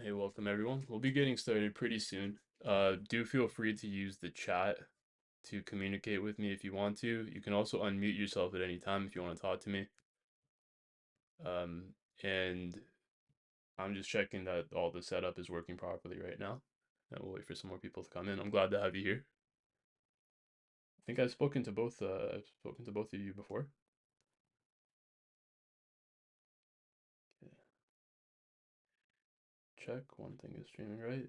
Hey, welcome everyone. We'll be getting started pretty soon. Do feel free to use the chat to communicate with me if you want to. You can also unmute yourself at any time if you want to talk to me. And I'm just checking that all the setup is working properly right now. And we'll wait for some more people to come in. I'm glad to have you here. I think I've spoken to both of you before. Yeah. Check. One thing is streaming right.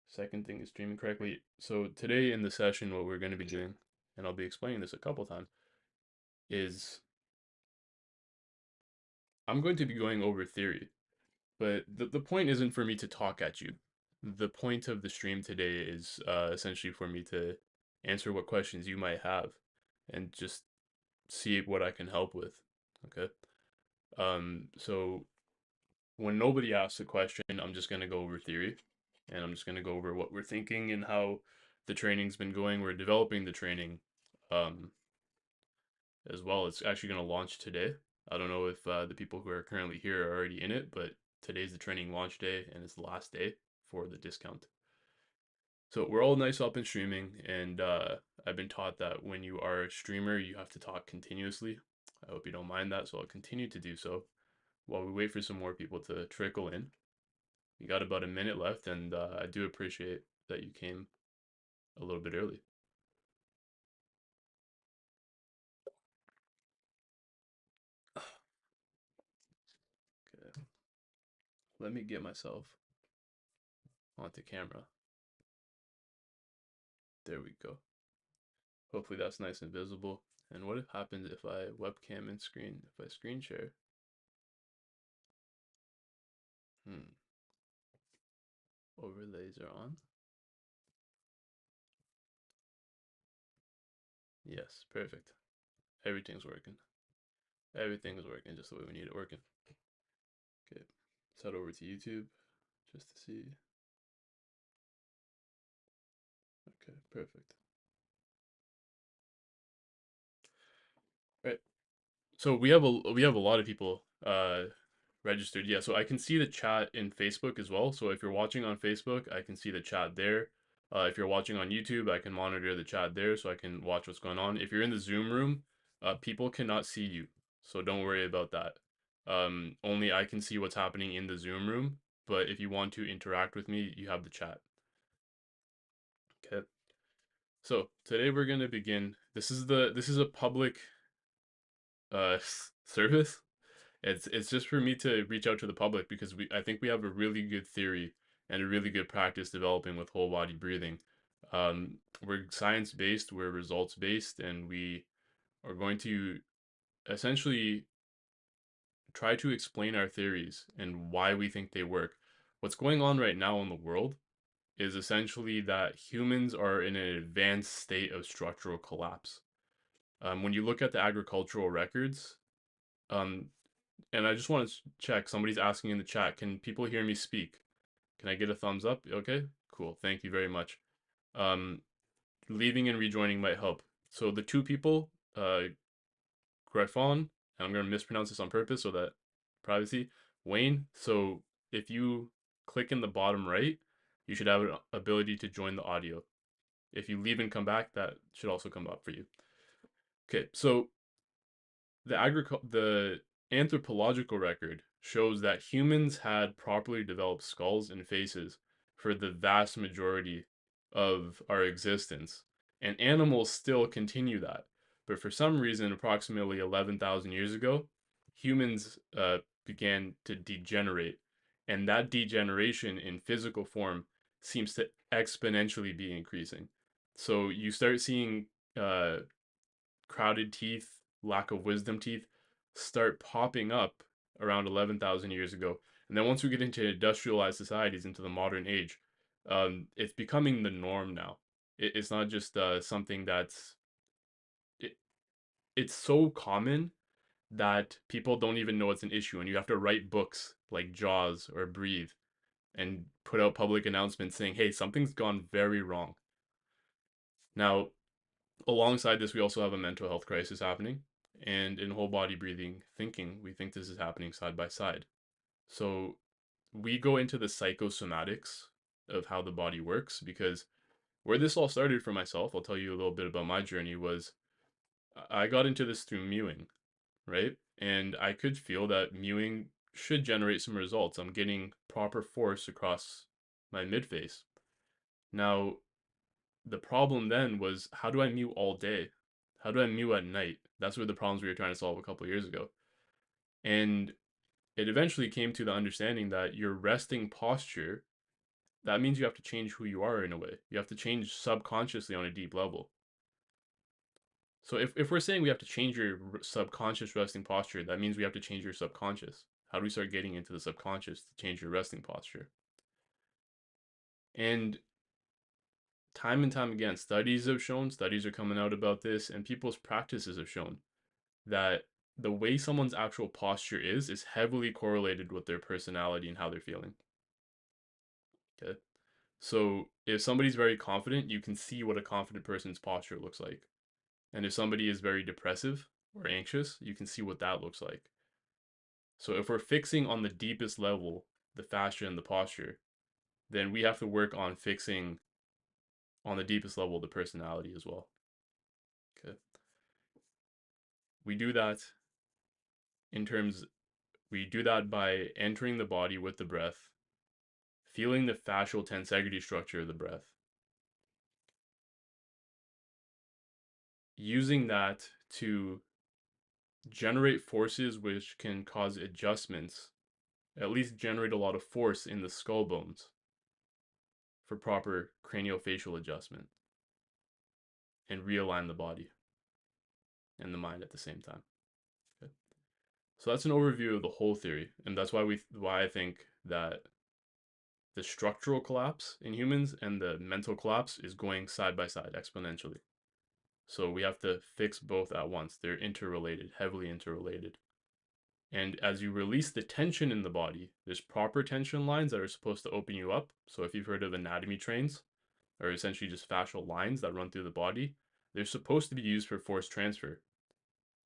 Second thing is streaming correctly. So today in the session, what we're going to be doing, and I'll be explaining this a couple times, is I'm going to be going over theory, but the point isn't for me to talk at you. The point of the stream today is essentially for me to answer what questions you might have and just see what I can help with. Okay. So when nobody asks a question, I'm just going to go over theory and I'm just going to go over what we're thinking and how the training's been going. We're developing the training um, as well. It's actually going to launch today. I don't know if the people who are currently here are already in it, but today's the training launch day and it's the last day for the discount. So we're all nice up and streaming, and I've been taught that when you are a streamer, you have to talk continuously. I hope you don't mind that, so I'll continue to do so while we wait for some more people to trickle in. We got about a minute left, and I do appreciate that you came a little bit early. Okay, let me get myself onto camera. There we go. Hopefully that's nice and visible. And what happens if I webcam and screen? If I screen share? Hmm. Overlays are on. Yes, perfect. Everything's working. Everything is working just the way we need it working. Okay. Let's head over to YouTube just to see. Okay, perfect. Right. So we have a lot of people registered. Yeah, so I can see the chat in Facebook as well. So if you're watching on Facebook, I can see the chat there. If you're watching on YouTube, I can monitor the chat there so I can watch what's going on. If you're in the Zoom room, people cannot see you. So don't worry about that. Only I can see what's happening in the Zoom room, but if you want to interact with me, you have the chat. Okay. So today we're going to begin. This is a public service. It's just for me to reach out to the public because I think we have a really good theory and a really good practice developing with whole body breathing. We're science based, we're results based, and we are going to essentially try to explain our theories and why we think they work. What's going on right now in the world is essentially that humans are in an advanced state of structural collapse. When you look at the agricultural records, um, and I just want to check. Somebody's asking in the chat, can people hear me speak? Can I get a thumbs up? Okay, cool. Thank you very much. Um, Leaving and rejoining might help. So the two people, Griffon, and I'm going to mispronounce this on purpose so that privacy, Wayne. So if you click in the bottom right, you should have an ability to join the audio. If you leave and come back, that should also come up for you. Okay, so the anthropological record shows that humans had properly developed skulls and faces for the vast majority of our existence, and animals still continue that. But for some reason, approximately 11,000 years ago, humans began to degenerate, and that degeneration in physical form seems to exponentially be increasing. So you start seeing uh, crowded teeth, lack of wisdom teeth start popping up around 11,000 years ago. And then once we get into industrialized societies, into the modern age, it's becoming the norm now. It's not just something it, it's so common that people don't even know it's an issue. And you have to write books like Jaws or Breathe and put out public announcements saying, hey, something's gone very wrong. Now, alongside this, we also have a mental health crisis happening. And in whole body breathing thinking, we think this is happening side by side. So we go into the psychosomatics of how the body works because where this all started for myself, I'll tell you a little bit about my journey, was I got into this through mewing, right? And I could feel that mewing should generate some results. I'm getting proper force across my midface. Now, the problem then was, how do I mew all day? How do I mew at night? That's where the problems we were trying to solve a couple years ago. And it eventually came to the understanding that your resting posture, that means you have to change who you are in a way. You have to change subconsciously on a deep level. So if we're saying we have to change your subconscious resting posture, that means we have to change your subconscious. How do we start getting into the subconscious to change your resting posture? And time and time again, studies are coming out about this, and people's practices have shown that the way someone's actual posture is heavily correlated with their personality and how they're feeling. Okay. So if somebody's very confident, you can see what a confident person's posture looks like. And if somebody is very depressive or anxious, you can see what that looks like. So if we're fixing on the deepest level, the fascia and the posture, then we have to work on fixing on the deepest level the personality as well. Okay. We do that in terms we do that by entering the body with the breath, feeling the fascial tensegrity structure of the breath, using that to generate forces which can cause adjustments, at least generate a lot of force in the skull bones for proper craniofacial adjustment and realign the body and the mind at the same time. Okay. So that's an overview of the whole theory, and that's why I think that the structural collapse in humans and the mental collapse is going side by side exponentially. So we have to fix both at once. They're interrelated, heavily interrelated. And as you release the tension in the body, there's proper tension lines that are supposed to open you up. So if you've heard of anatomy trains, or essentially just fascial lines that run through the body, they're supposed to be used for force transfer.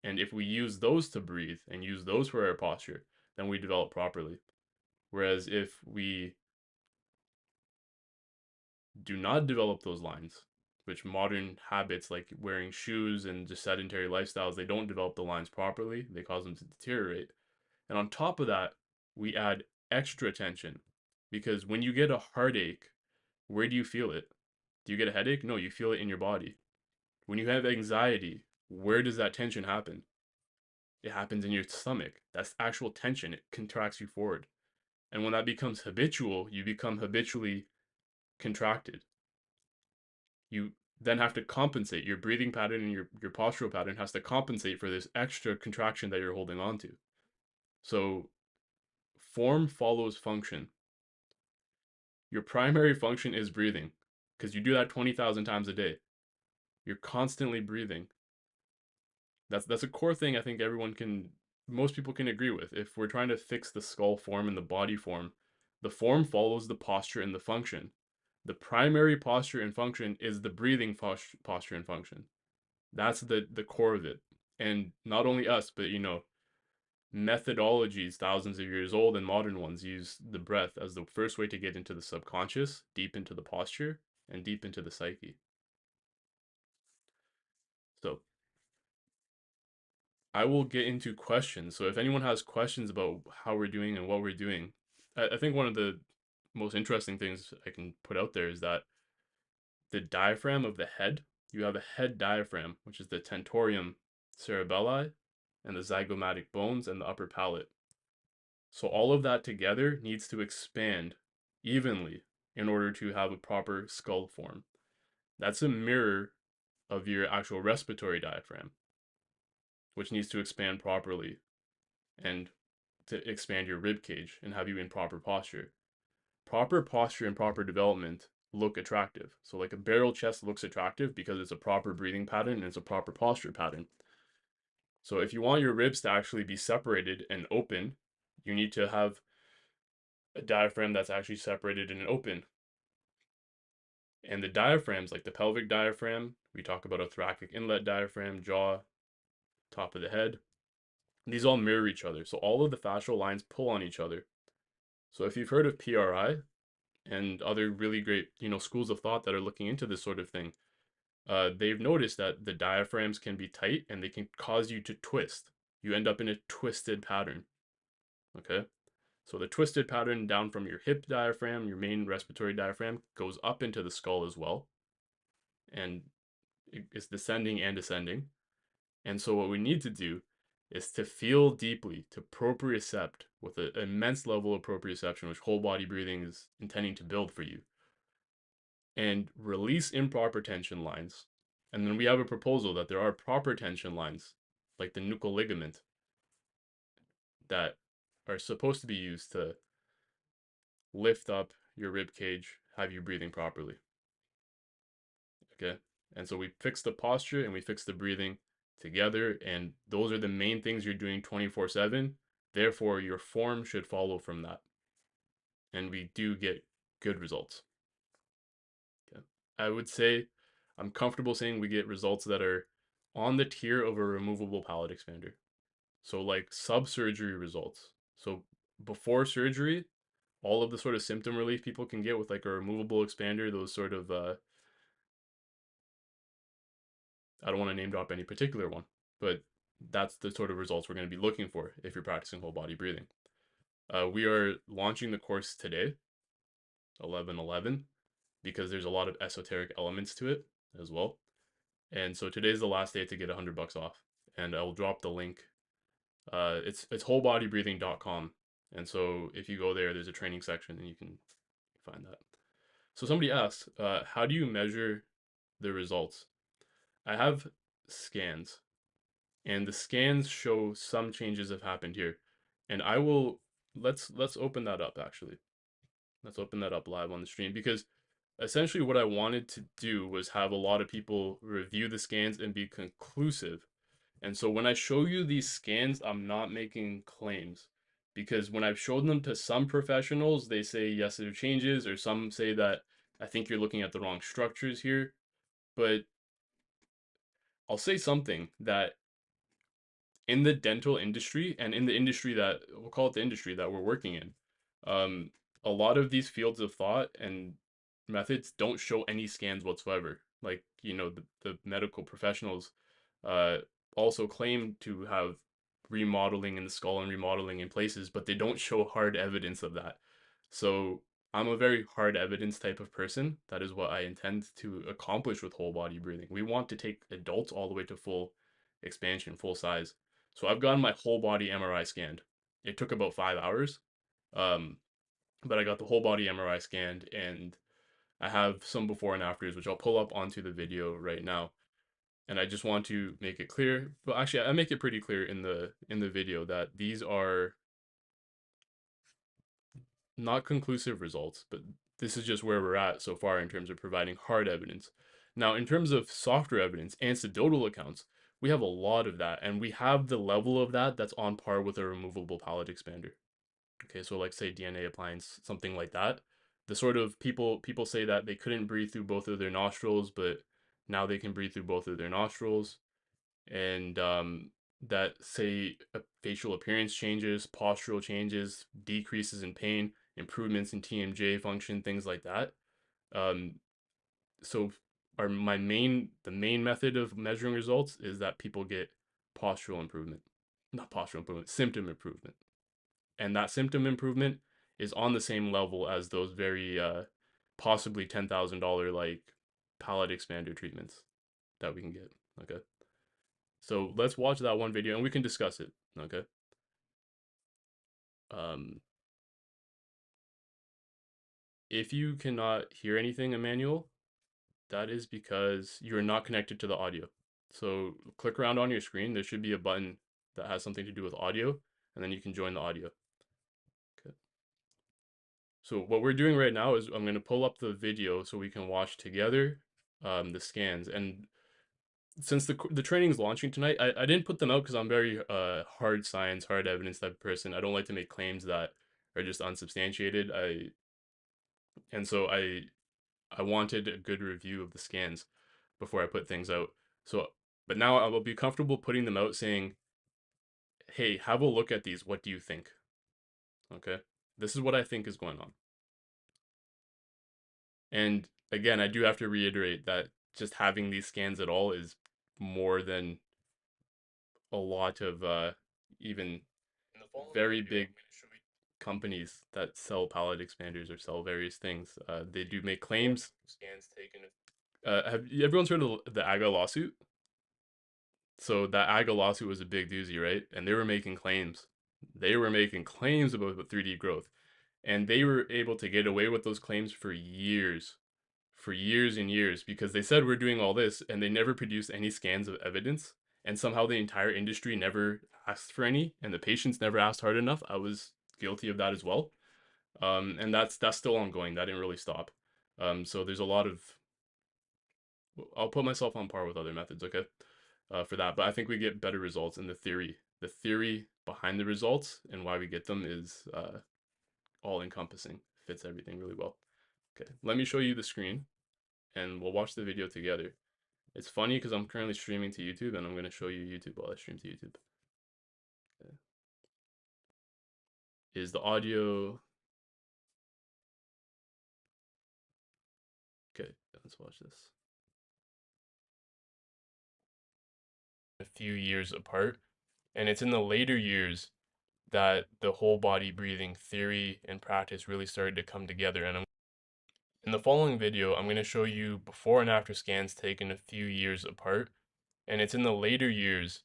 And if we use those to breathe and use those for our posture, then we develop properly. Whereas if we do not develop those lines, which modern habits like wearing shoes and just sedentary lifestyles, they don't develop the lines properly, they cause them to deteriorate. And on top of that, we add extra tension because when you get a heartache, where do you feel it? Do you get a headache? No, you feel it in your body. When you have anxiety, where does that tension happen? It happens in your stomach. That's actual tension. It contracts you forward. And when that becomes habitual, you become habitually contracted. You then have to compensate. Your breathing pattern and your postural pattern has to compensate for this extra contraction that you're holding on to. So form follows function. Your primary function is breathing because you do that 20,000 times a day. You're constantly breathing. That's a core thing I think most people can agree with. If we're trying to fix the skull form and the body form, the form follows the posture and the function. The primary posture and function is the breathing posture and function. That's the core of it. And not only us, but methodologies thousands of years old and modern ones use the breath as the first way to get into the subconscious, deep into the posture, and deep into the psyche. So I will get into questions. So if anyone has questions about how we're doing and what we're doing, I think one of the most interesting things I can put out there is that the diaphragm of the head, you have a head diaphragm, which is the tentorium cerebelli and the zygomatic bones and the upper palate. So all of that together needs to expand evenly in order to have a proper skull form. That's a mirror of your actual respiratory diaphragm, which needs to expand properly and to expand your rib cage and have you in proper posture. Proper posture and proper development look attractive. So like a barrel chest looks attractive because it's a proper breathing pattern and it's a proper posture pattern. So if you want your ribs to actually be separated and open, you need to have a diaphragm that's actually separated and open. And the diaphragms, like the pelvic diaphragm, we talk about a thoracic inlet diaphragm, jaw, top of the head. These all mirror each other. So all of the fascial lines pull on each other. So if you've heard of PRI and other really great, schools of thought that are looking into this sort of thing, they've noticed that the diaphragms can be tight and they can cause you to twist. You end up in a twisted pattern. Okay. So the twisted pattern down from your hip diaphragm, your main respiratory diaphragm, goes up into the skull as well. And it's descending and ascending. And so what we need to do is to feel deeply, to propriocept with an immense level of proprioception, which whole body breathing is intending to build for you, and release improper tension lines. And then we have a proposal that there are proper tension lines, like the nuchal ligament, that are supposed to be used to lift up your rib cage, have you breathing properly. Okay. And so we fix the posture and we fix the breathing together. And those are the main things you're doing 24/7. Therefore, your form should follow from that. And we do get good results. Okay. I would say I'm comfortable saying we get results that are on the tier of a removable palate expander. So, like sub surgery results. So, before surgery, all of the sort of symptom relief people can get with like a removable expander, those sort of I don't want to name drop any particular one, but that's the sort of results we're going to be looking for if you're practicing whole body breathing. We are launching the course today, 11/11, because there's a lot of esoteric elements to it as well. And so today's the last day to get $100 off, and I'll drop the link. It's wholebodybreathing.com, and so if you go there, there's a training section, and you can find that. So somebody asked, how do you measure the results? I have scans, and the scans show some changes have happened here. And I will let's open that up actually. Let's open that up live on the stream because essentially what I wanted to do was have a lot of people review the scans and be conclusive. And so when I show you these scans, I'm not making claims because when I've showed them to some professionals, they say yes, there are changes, or some say that I think you're looking at the wrong structures here. But I'll say something that in the dental industry and in the industry that we'll call it the industry that we're working in, um, a lot of these fields of thought and methods don't show any scans whatsoever. Like, the medical professionals uh, also claim to have remodeling in the skull and remodeling in places, but they don't show hard evidence of that. So I'm a very hard evidence type of person. That is what I intend to accomplish with whole body breathing. We want to take adults all the way to full expansion, full size. So I've gotten my whole body MRI scanned. It took about 5 hours, um, but I got the whole body MRI scanned, and I have some before and afters, which I'll pull up onto the video right now. And I just want to make it clear, but actually I make it pretty clear in the video that these are not conclusive results, but this is just where we're at so far in terms of providing hard evidence. Now, in terms of softer evidence, anecdotal accounts, we have a lot of that, and we have the level of that that's on par with a removable palate expander. Okay, so like say DNA appliance, something like that. The sort of people say that they couldn't breathe through both of their nostrils, but now they can breathe through both of their nostrils, and that say facial appearance changes, postural changes, decreases in pain, improvements in TMJ function, things like that. Um, so the main method of measuring results is that people get postural improvement, not postural improvement, symptom improvement, and that symptom improvement is on the same level as those very possibly $10,000 like palate expander treatments that we can get. Okay. So let's watch that one video and we can discuss it. Okay. Um, if you cannot hear anything, Emmanuel, that is because you're not connected to the audio. So click around on your screen. There should be a button that has something to do with audio, and then you can join the audio. Okay. So what we're doing right now is I'm going to pull up the video so we can watch together the scans. And since the training is launching tonight, I didn't put them out because I'm very hard science, hard evidence type of person. I don't like to make claims that are just unsubstantiated. I wanted a good review of the scans before I put things out. So, but now I will be comfortable putting them out saying, "Hey, have a look at these. What do you think?" Okay? This is what I think is going on. And again, I do have to reiterate that just having these scans at all is more than a lot of even very big companies that sell palette expanders or sell various things. They do make claims. Scans taken. Have everyone's heard of the AGA lawsuit? So that AGA lawsuit was a big doozy, right? And they were making claims. They were making claims about 3D growth, and they were able to get away with those claims for years and years, because they said we're doing all this, and they never produced any scans of evidence. And somehow the entire industry never asked for any, and the patients never asked hard enough. I was guilty of that as well. And that's still ongoing. That didn't really stop. So there's a lot of. I'll put myself on par with other methods, okay, for that. But I think we get better results in the theory. The theory behind the results and why we get them is all encompassing. Fits everything really well. Okay, let me show you the screen, and we'll watch the video together. It's funny because I'm currently streaming to YouTube, and I'm going to show you YouTube while I stream to YouTube. Okay. Is the audio... Okay, let's watch this. A few years apart, and it's in the later years that the whole body breathing theory and practice really started to come together. And in the following video, I'm going to show you before and after scans taken a few years apart, and it's in the later years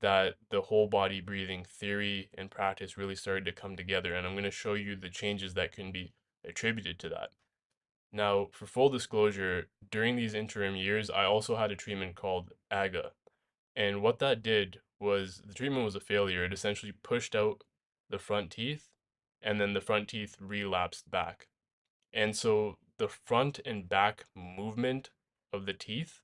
that the whole body breathing theory and practice really started to come together, and I'm going to show you the changes that can be attributed to that. Now, for full disclosure, during these interim years, I also had a treatment called AGA, and what that did was the treatment was a failure. It essentially pushed out the front teeth, and then the front teeth relapsed back. And so the front and back movement of the teeth,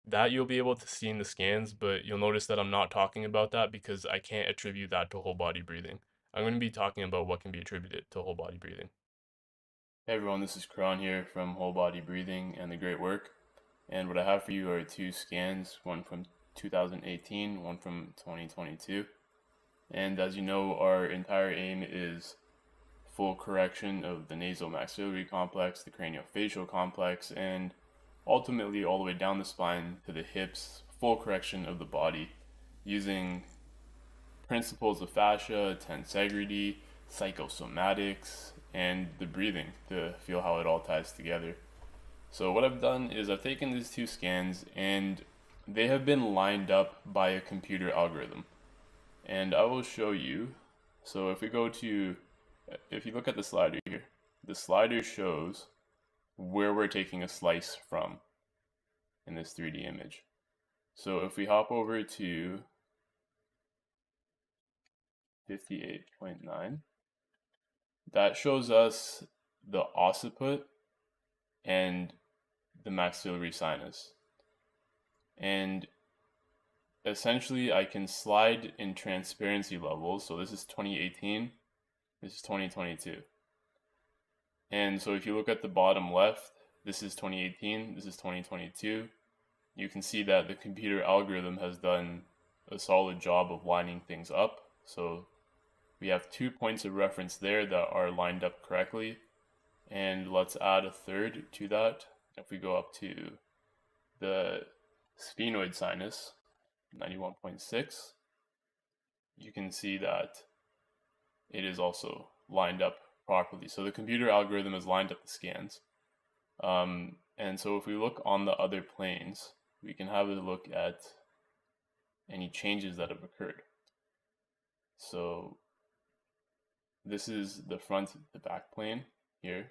that you'll be able to see in the scans, but you'll notice that I'm not talking about that because I can't attribute that to whole body breathing. I'm going to be talking about what can be attributed to whole body breathing. Hey everyone, this is Karan here from Whole Body Breathing and the Great Work. And what I have for you are two scans, one from 2018, one from 2022. And as you know, our entire aim is full correction of the nasomaxillary complex, the craniofacial complex, and ultimately all the way down the spine to the hips, full correction of the body using principles of fascia, tensegrity, psychosomatics, and the breathing to feel how it all ties together. So what I've done is I've taken these two scans and they have been lined up by a computer algorithm. And I will show you. So if you look at the slider here, the slider shows where we're taking a slice from in this 3D image. So if we hop over to 58.9, that shows us the occiput and the maxillary sinus. And essentially I can slide in transparency levels. So this is 2018, this is 2022. And so if you look at the bottom left, this is 2018, this is 2022. You can see that the computer algorithm has done a solid job of lining things up. So we have 2 points of reference there that are lined up correctly. And let's add a third to that. If we go up to the sphenoid sinus, 91.6, you can see that it is also lined up properly. So the computer algorithm has lined up the scans. And so if we look on the other planes, we can have a look at any changes that have occurred. So this is the front, the back plane here.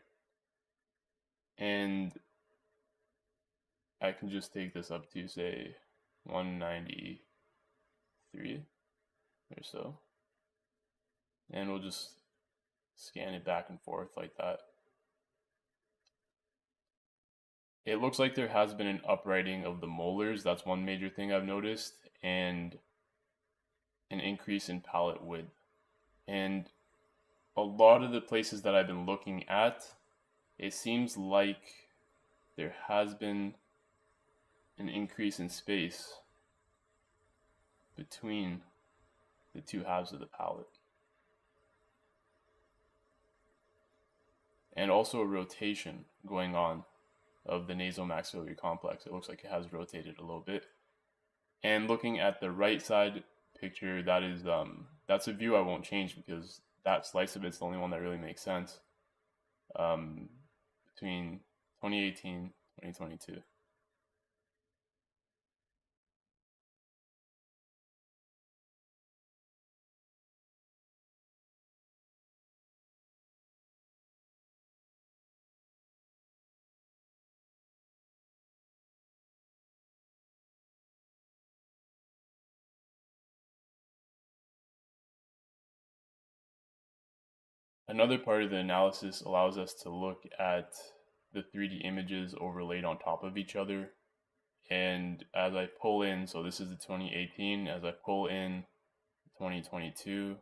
And I can just take this up to say 193 or so. And we'll just scan it back and forth like that. It looks like there has been an uprighting of the molars. That's one major thing I've noticed, and an increase in palate width. And a lot of the places that I've been looking at, it seems like there has been an increase in space between the two halves of the palate. and also a rotation going on of the nasomaxillary complex. It looks like it has rotated a little bit. And looking at the right side picture, that's a view I won't change because that slice of it's the only one that really makes sense um, between 2018 2022. Another part of the analysis allows us to look at the 3D images overlaid on top of each other. And as I pull in, so this is the 2018, as I pull in 2022,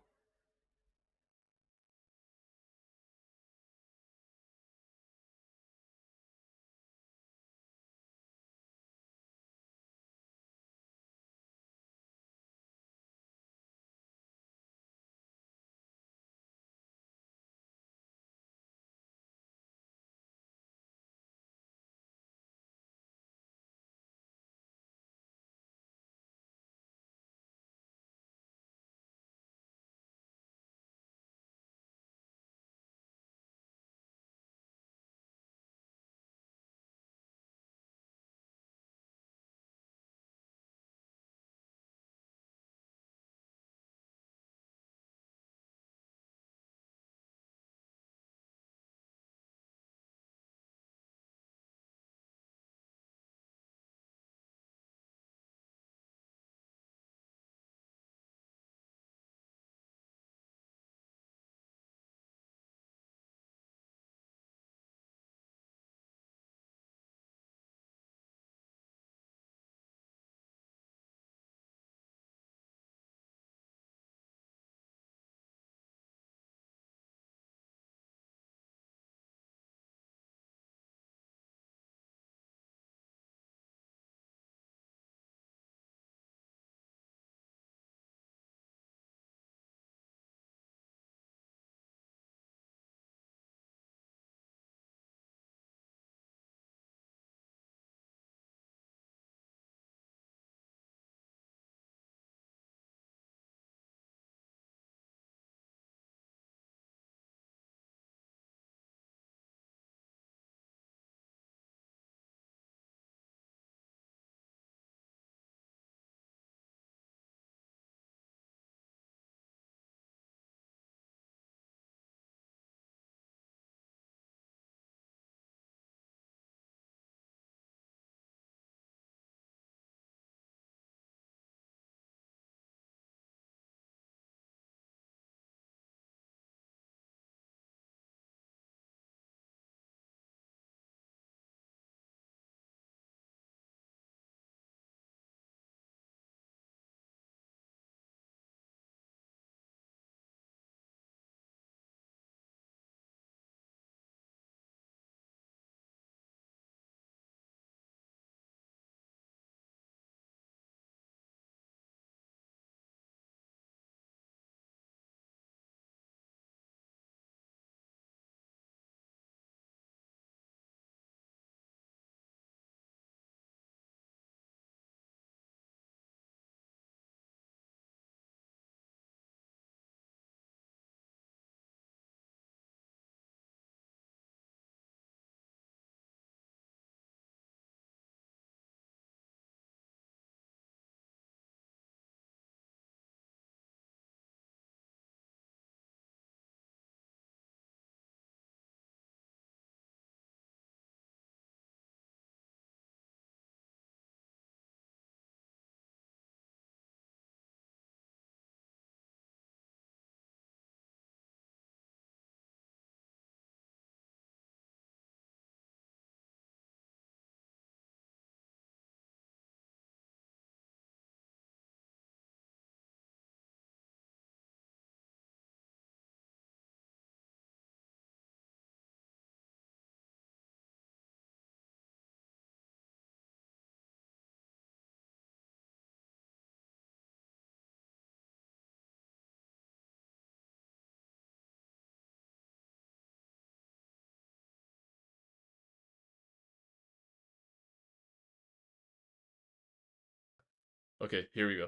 Okay, here we go.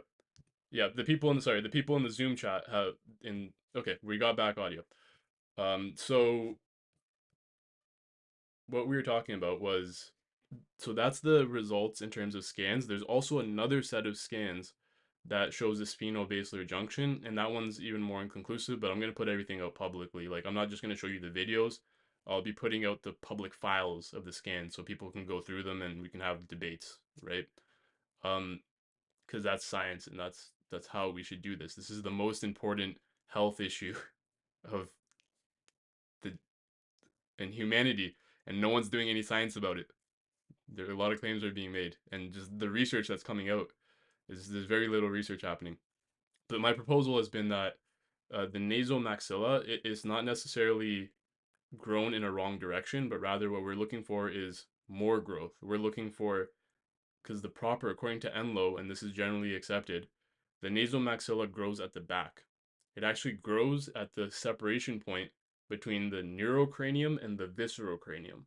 Yeah, the people in the Zoom chat have in okay, we got back audio. So what we were talking about was so that's the results in terms of scans. There's also another set of scans that shows the spheno-basilar junction, and that one's even more inconclusive, but I'm going to put everything out publicly. Like, I'm not just going to show you the videos. I'll be putting out the public files of the scans so people can go through them and we can have debates, right? Um, because that's science and that's how we should do this. This is the most important health issue of the in humanity, and no one's doing any science about it. There are a lot of claims are being made, and just the research that's coming out is there's very little research happening. But my proposal has been that the nasal maxilla is not necessarily grown in a wrong direction, but rather what we're looking for is more growth. We're looking for because the proper, according to Enlow, and this is generally accepted, the nasal maxilla grows at the back. It actually grows at the separation point between the neurocranium and the viscerocranium.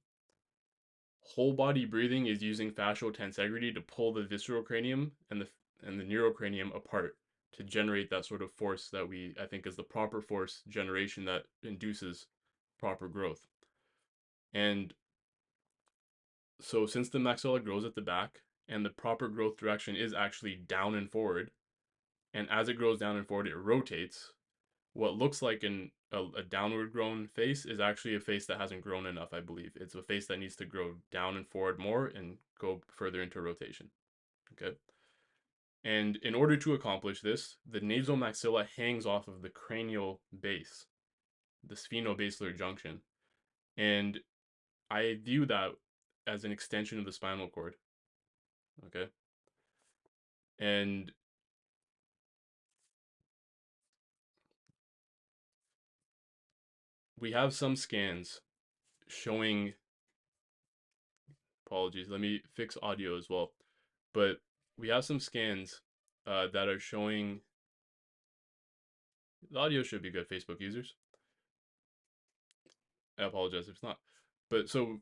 Whole body breathing is using fascial tensegrity to pull the viscerocranium and the neurocranium apart to generate that sort of force that I think is the proper force generation that induces proper growth. And so since the maxilla grows at the back and the proper growth direction is actually down and forward, and as it grows down and forward it rotates, what looks like a downward grown face is actually a face that hasn't grown enough, I believe. It's a face that needs to grow down and forward more and go further into rotation. Okay. And in order to accomplish this, the nasal maxilla hangs off of the cranial base, the spheno-basilar junction. And I view that as an extension of the spinal cord. Okay. And we have some scans showing, apologies, let me fix audio as well. But we have some scans that are showing, the audio should be good, Facebook users. I apologize if it's not. But so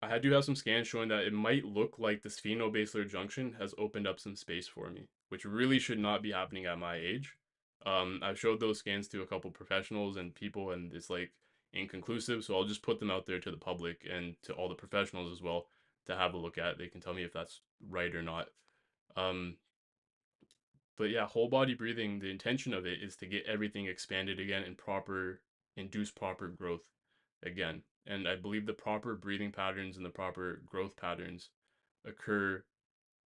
I do have some scans showing that it might look like the spheno-basilar junction has opened up some space for me, which really should not be happening at my age. I've showed those scans to a couple professionals and people, and it's like inconclusive. So I'll just put them out there to the public and to all the professionals as well to have a look at. They can tell me if that's right or not. Um, but yeah, whole body breathing, the intention of it is to get everything expanded again and induce proper growth again. And I believe the proper breathing patterns and the proper growth patterns occur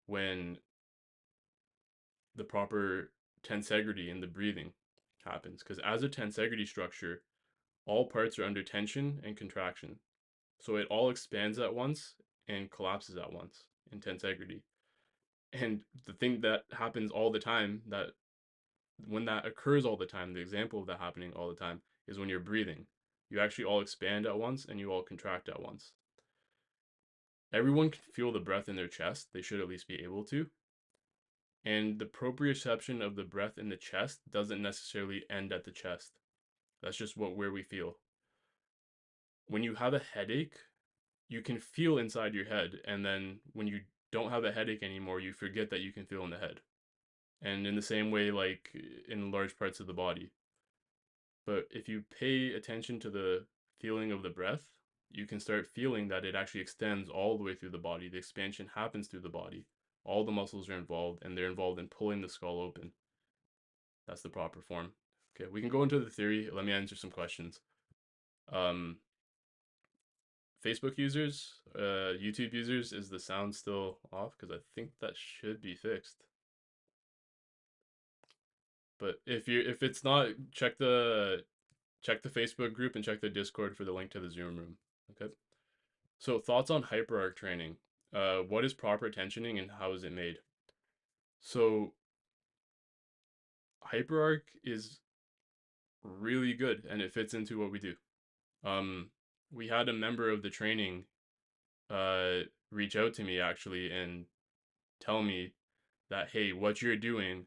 when the proper tensegrity in the breathing happens. Because as a tensegrity structure, all parts are under tension and contraction. So it all expands at once and collapses at once in tensegrity. And the thing that happens all the time, that when that occurs all the time, the example of that happening all the time is when you're breathing. You actually all expand at once and you all contract at once. Everyone can feel the breath in their chest. They should at least be able to. And the proprioception of the breath in the chest doesn't necessarily end at the chest. That's just where we feel. When you have a headache, you can feel inside your head, and then when you don't have a headache anymore, you forget that you can feel in the head. And in the same way, like in large parts of the body. But if you pay attention to the feeling of the breath, you can start feeling that it actually extends all the way through the body. The expansion happens through the body. All the muscles are involved, and they're involved in pulling the skull open. That's the proper form. Okay, we can go into the theory. Let me answer some questions. Um, Facebook users, YouTube users, is the sound still off? Because I think that should be fixed. But if it's not, check the Facebook group and check the Discord for the link to the Zoom room. Okay. So thoughts on hyperarc training. What is proper tensioning and how is it made? So hyperarc is really good and it fits into what we do. Um, we had a member of the training reach out to me actually and tell me that, hey, what you're doing,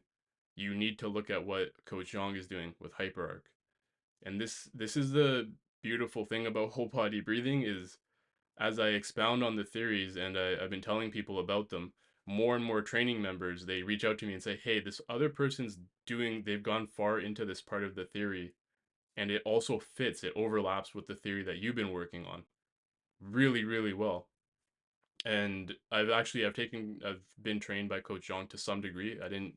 you need to look at what Coach Young is doing with hyperarc. And this is the beautiful thing about whole body breathing is as I expound on the theories and I've been telling people about them, more and more training members, they reach out to me and say, hey, this other person's they've gone far into this part of the theory, and it also fits, it overlaps with the theory that you've been working on really, really well. And I've been trained by Coach Zhang to some degree. I didn't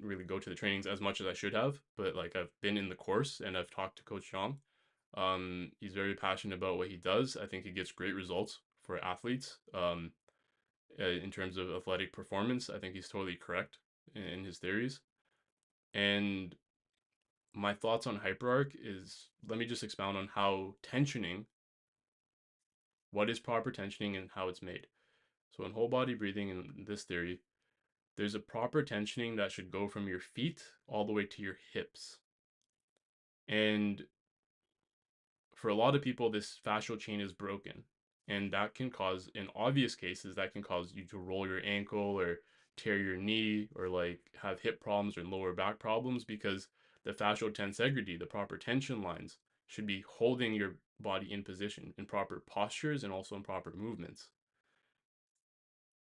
really go to the trainings as much as I should have, but like I've been in the course and I've talked to Coach Zhang. He's very passionate about what he does. I think he gets great results for athletes. In terms of athletic performance, I think he's totally correct in his theories. And my thoughts on hyperarch is, let me just expound on how tensioning, what is proper tensioning and how it's made. So in whole body breathing in this theory, there's a proper tensioning that should go from your feet all the way to your hips. And for a lot of people, this fascial chain is broken. And that can cause, in obvious cases, that can cause you to roll your ankle or tear your knee or like have hip problems or lower back problems because the fascial tensegrity, the proper tension lines, should be holding your body in position in proper postures and also in proper movements.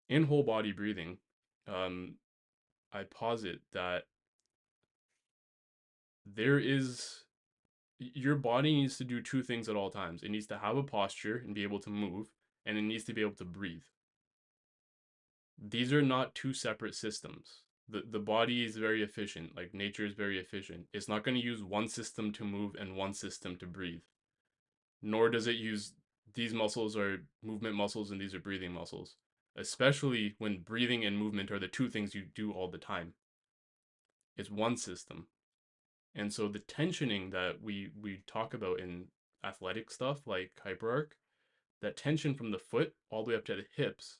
In whole body breathing, um, I posit that there is your body needs to do two things at all times. It needs to have a posture and be able to move, and it needs to be able to breathe. These are not two separate systems. The body is very efficient, like nature is very efficient. It's not going to use one system to move and one system to breathe. Nor does it use these muscles are movement muscles and these are breathing muscles. Especially when breathing and movement are the two things you do all the time. It's one system. And so the tensioning that we talk about in athletic stuff like hyperarch, that tension from the foot all the way up to the hips,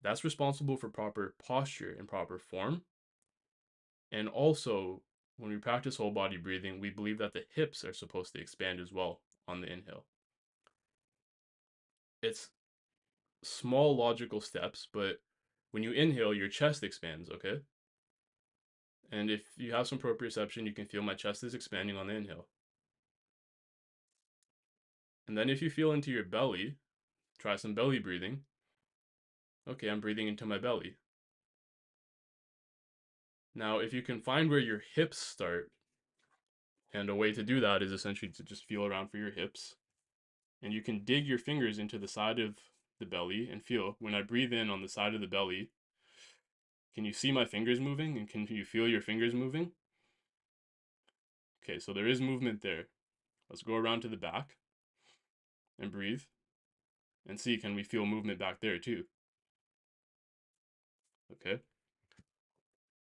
that's responsible for proper posture and proper form. And also, when we practice whole body breathing, we believe that the hips are supposed to expand as well on the inhale. It's small logical steps, but when you inhale, your chest expands, okay? And if you have some proprioception, you can feel my chest is expanding on the inhale. And then if you feel into your belly, try some belly breathing. Okay, I'm breathing into my belly. Now, if you can find where your hips start, and a way to do that is essentially to just feel around for your hips, and you can dig your fingers into the side of the belly and feel. When I breathe in on the side of the belly, can you see my fingers moving? And can you feel your fingers moving? Okay, so there is movement there. Let's go around to the back and breathe and see, can we feel movement back there too? Okay.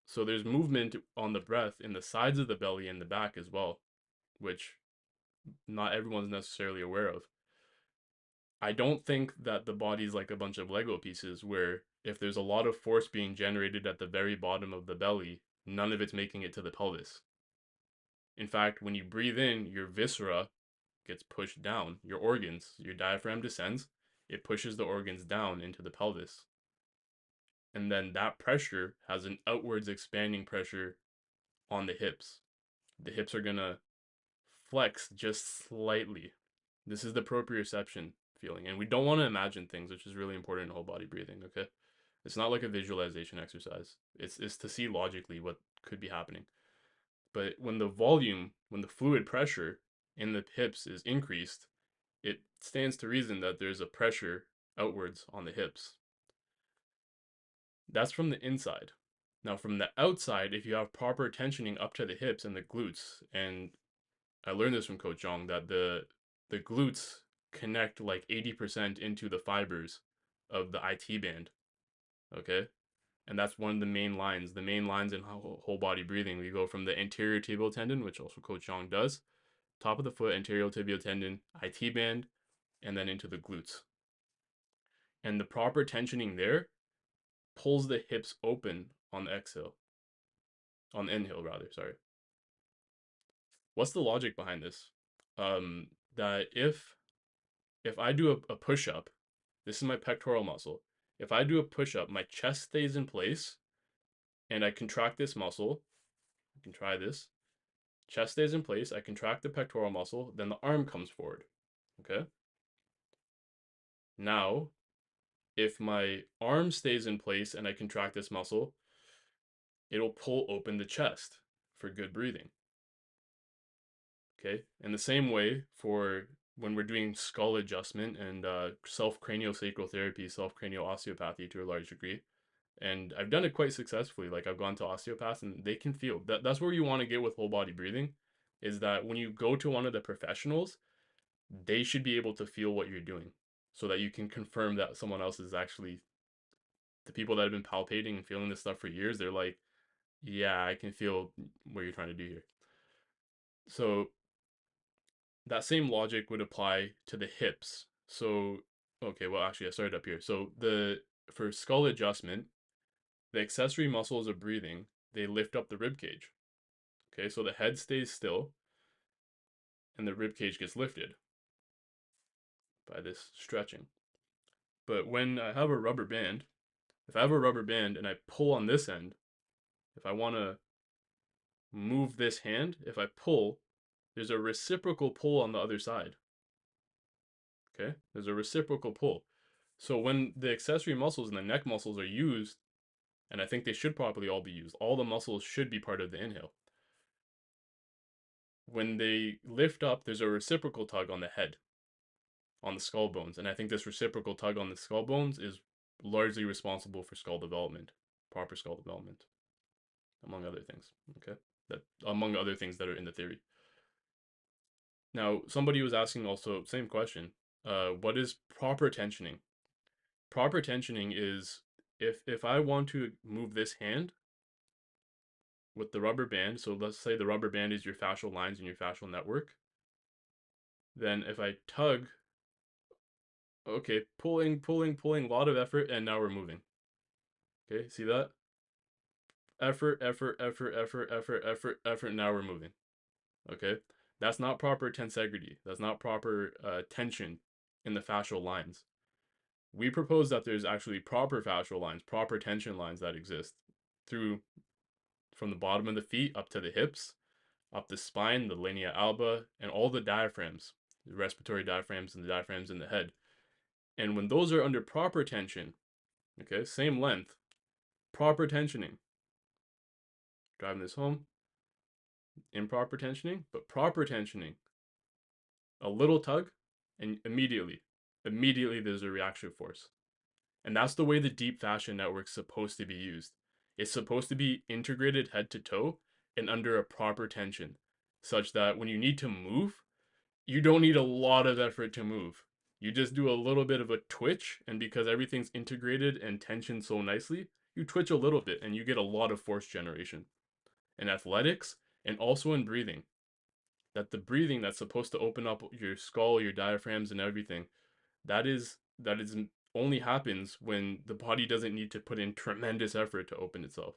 So there's movement on the breath in the sides of the belly and the back as well, which not everyone's necessarily aware of. I don't think that the body's like a bunch of Lego pieces where if there's a lot of force being generated at the very bottom of the belly, none of it's making it to the pelvis. In fact, when you breathe in, your viscera gets pushed down. Your organs, your diaphragm descends, it pushes the organs down into the pelvis. And then that pressure has an outwards expanding pressure on the hips. The hips are going to flex just slightly. This is the proprioception feeling. And we don't want to imagine things, which is really important in whole body breathing, okay? It's not like a visualization exercise. It's to see logically what could be happening. But when the volume, when the fluid pressure in the hips is increased, it stands to reason that there's a pressure outwards on the hips. That's from the inside. Now, from the outside, if you have proper tensioning up to the hips and the glutes, and I learned this from Coach Zhang, that the glutes connect like 80% into the fibers of the IT band. Okay? And that's one of the main lines. The main lines in whole body breathing, we go from the anterior tibial tendon, which also Coach Zhang does, top of the foot, anterior tibial tendon, IT band, and then into the glutes. And the proper tensioning there pulls the hips open on the exhale. On the inhale, rather, sorry. What's the logic behind this? That if I do a push up, this is my pectoral muscle. If I do a push up, my chest stays in place and I contract this muscle. You can try this. Chest stays in place. I contract the pectoral muscle. Then the arm comes forward. Okay. Now, If my arm stays in place and I contract this muscle, it'll pull open the chest for good breathing. Okay. In the same way, for when we're doing skull adjustment and self craniosacral therapy, self cranial osteopathy to a large degree, and I've done it quite successfully. Like I've gone to osteopaths and they can feel that. That's where you want to get with whole body breathing, is that when you go to one of the professionals, they should be able to feel what you're doing, so that you can confirm that someone else is actually the people that have been palpating and feeling this stuff for years. They're like, yeah, I can feel what you're trying to do here. So that same logic would apply to the hips. So, okay, well, actually, I started up here. So, for skull adjustment, the accessory muscles of breathing, they lift up the rib cage. Okay, so the head stays still and the rib cage gets lifted by this stretching. But when I have a rubber band, if I have a rubber band and I pull on this end, if I want to move this hand, if I pull, there's a reciprocal pull on the other side. Okay, there's a reciprocal pull. So when the accessory muscles and the neck muscles are used, and I think they should properly all be used, all the muscles should be part of the inhale. When they lift up, there's a reciprocal tug on the head, on the skull bones, and I think this reciprocal tug on the skull bones is largely responsible for skull development, proper skull development, among other things. Okay, that among other things that are in the theory. Now, somebody was asking also same question. What is proper tensioning? Proper tensioning is if I want to move this hand with the rubber band, so let's say the rubber band is your fascial lines and your fascial network, then if I tug, okay, pulling, pulling, pulling, a lot of effort, and now we're moving. Okay, see that? Effort, effort, effort, effort, effort, effort, effort, now we're moving. Okay, that's not proper tensegrity. That's not proper tension in the fascial lines. We propose that there's actually proper fascial lines, proper tension lines that exist through from the bottom of the feet up to the hips, up the spine, the linea alba, and all the diaphragms, the respiratory diaphragms and the diaphragms in the head. And when those are under proper tension, okay, same length, proper tensioning, driving this home, improper tensioning, but proper tensioning, a little tug, and immediately there's a reaction force. And that's the way the deep fascia network's supposed to be used. It's supposed to be integrated head to toe and under a proper tension, such that when you need to move, you don't need a lot of effort to move. You just do a little bit of a twitch, and because everything's integrated and tensioned so nicely, you twitch a little bit and you get a lot of force generation. In athletics and also in breathing, that the breathing that's supposed to open up your skull, your diaphragms, and everything, that is only happens when the body doesn't need to put in tremendous effort to open itself.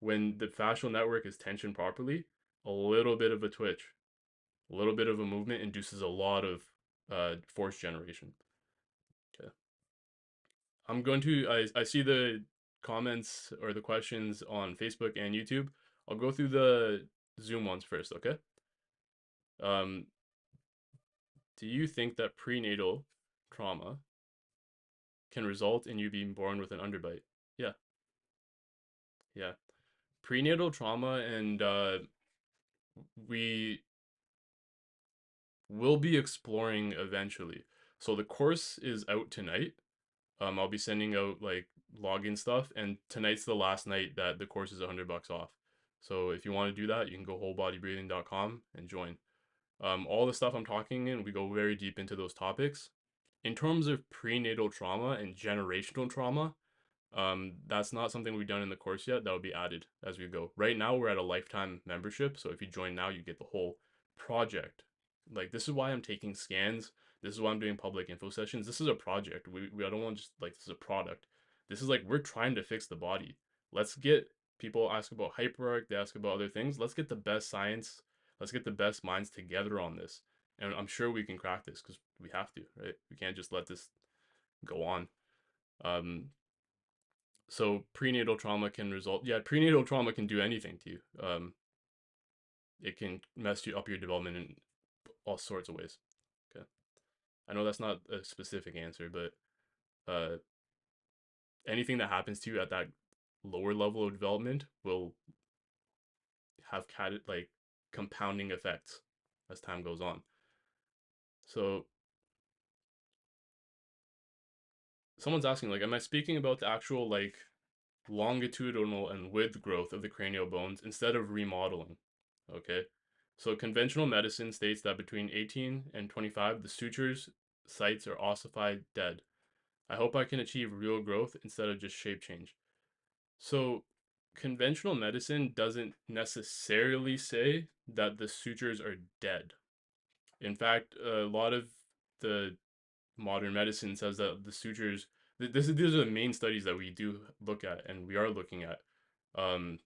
When the fascial network is tensioned properly, a little bit of a twitch, a little bit of a movement induces a lot of force generation. Okay. I'm going to, I see the comments or the questions on Facebook and YouTube. I'll go through the Zoom ones first, okay? Um, do you think that prenatal trauma can result in you being born with an underbite? Yeah, yeah. Prenatal trauma, and we will be exploring eventually. So the course is out tonight. I'll be sending out like login stuff, and tonight's the last night that the course is $100 off. So if you want to do that, you can go wholebodybreathing.com and join. All the stuff I'm talking in, we go very deep into those topics. In terms of prenatal trauma and generational trauma, that's not something we've done in the course yet. That will be added as we go. Right now, we're at a lifetime membership. So if you join now, you get the whole project. Like, this is why I'm taking scans. This is why I'm doing public info sessions. This is a project. We I don't want just like this is a product. This is like we're trying to fix the body. Let's get people ask about hyperarch, they ask about other things. Let's get the best science. Let's get the best minds together on this. And I'm sure we can crack this because we have to, right? We can't just let this go on. Um, so prenatal trauma can result. Yeah, prenatal trauma can do anything to you. It can mess you up your development in all sorts of ways. Okay, I know that's not a specific answer, but anything that happens to you at that lower level of development will have like compounding effects as time goes on. So someone's asking, like, am I speaking about the actual like longitudinal and width growth of the cranial bones instead of remodeling? Okay. So conventional medicine states that between 18 and 25, the sutures sites are ossified dead. I hope I can achieve real growth instead of just shape change. So conventional medicine doesn't necessarily say that the sutures are dead. In fact, a lot of the modern medicine says that the sutures, these are the main studies that we do look at and we are looking at. Um,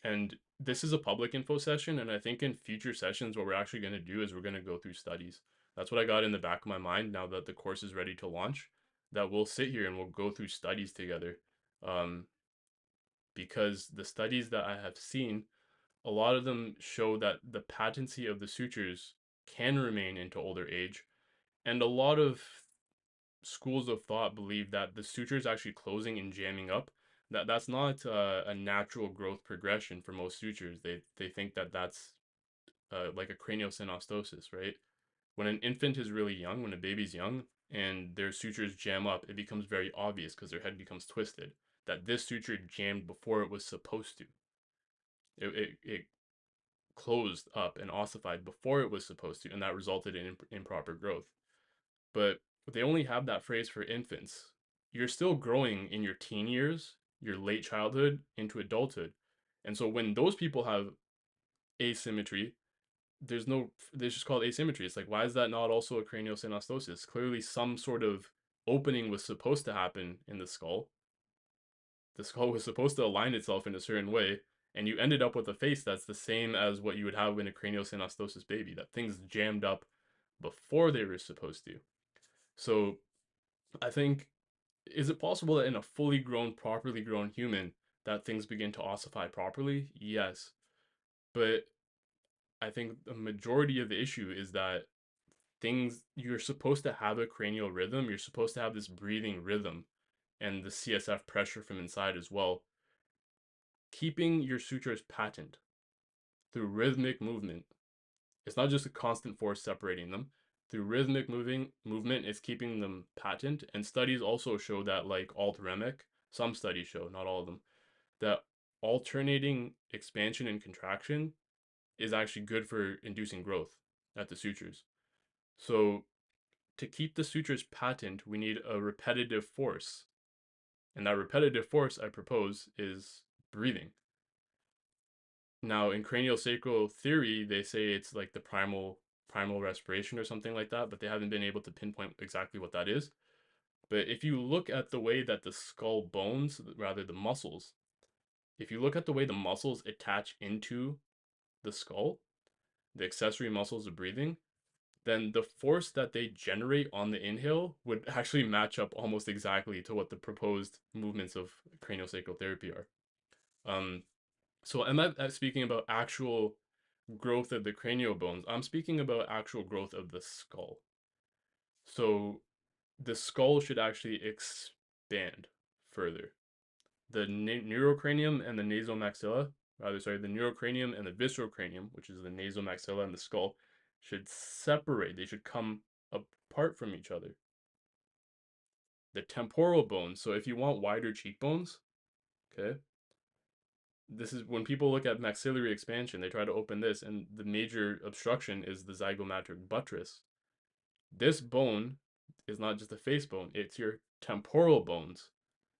and this is a public info session, and I think in future sessions, what we're actually going to do is we're going to go through studies. That's what I got in the back of my mind now that the course is ready to launch. That we'll sit here and we'll go through studies together. Um, because the studies that I have seen, a lot of them show that the patency of the sutures can remain into older age, and a lot of schools of thought believe that the sutures actually closing and jamming up, that's not a natural growth progression for most sutures. They think that that's like a craniosynostosis, right? When an infant is really young, when a baby's young, and their sutures jam up, it becomes very obvious because their head becomes twisted that this suture jammed before it was supposed to. It closed up and ossified before it was supposed to, and that resulted in improper growth. But they only have that phrase for infants. You're still growing in your teen years, your late childhood, into adulthood. And so when those people have asymmetry, there's just called asymmetry. It's like, why is that not also a craniosynostosis? Clearly, some sort of opening was supposed to happen in the skull. The skull was supposed to align itself in a certain way, and you ended up with a face that's the same as what you would have in a craniosynostosis baby, that things jammed up before they were supposed to. So I think, is it possible that in a fully grown, properly grown human, that things begin to ossify properly? Yes. But I think the majority of the issue is that you're supposed to have a cranial rhythm, you're supposed to have this breathing rhythm and the CSF pressure from inside as well. Keeping your sutures patent through rhythmic movement. It's not just a constant force separating them. Through rhythmic movement, it's keeping them patent. And studies also show that, like alt-remic, some studies show, not all of them, that alternating expansion and contraction is actually good for inducing growth at the sutures. So to keep the sutures patent, we need a repetitive force. And that repetitive force, I propose, is breathing. Now, in craniosacral theory, they say it's like the primal respiration or something like that, but they haven't been able to pinpoint exactly what that is. But if you look at the way that the skull bones, rather the muscles, if you look at the way the muscles attach into the skull, the accessory muscles of breathing, then the force that they generate on the inhale would actually match up almost exactly to what the proposed movements of craniosacral therapy are. Um, so am I speaking about actual growth of the cranial bones? I'm speaking about actual growth of the skull. So the skull should actually expand further. The neurocranium and the nasomaxilla, the neurocranium and the viscerocranium, which is the nasomaxilla and the skull, should separate. They should come apart from each other. The temporal bones, so if you want wider cheekbones, okay, this is when people look at maxillary expansion, they try to open this, and the major obstruction is the zygomatic buttress. This bone is not just a face bone, it's your temporal bones.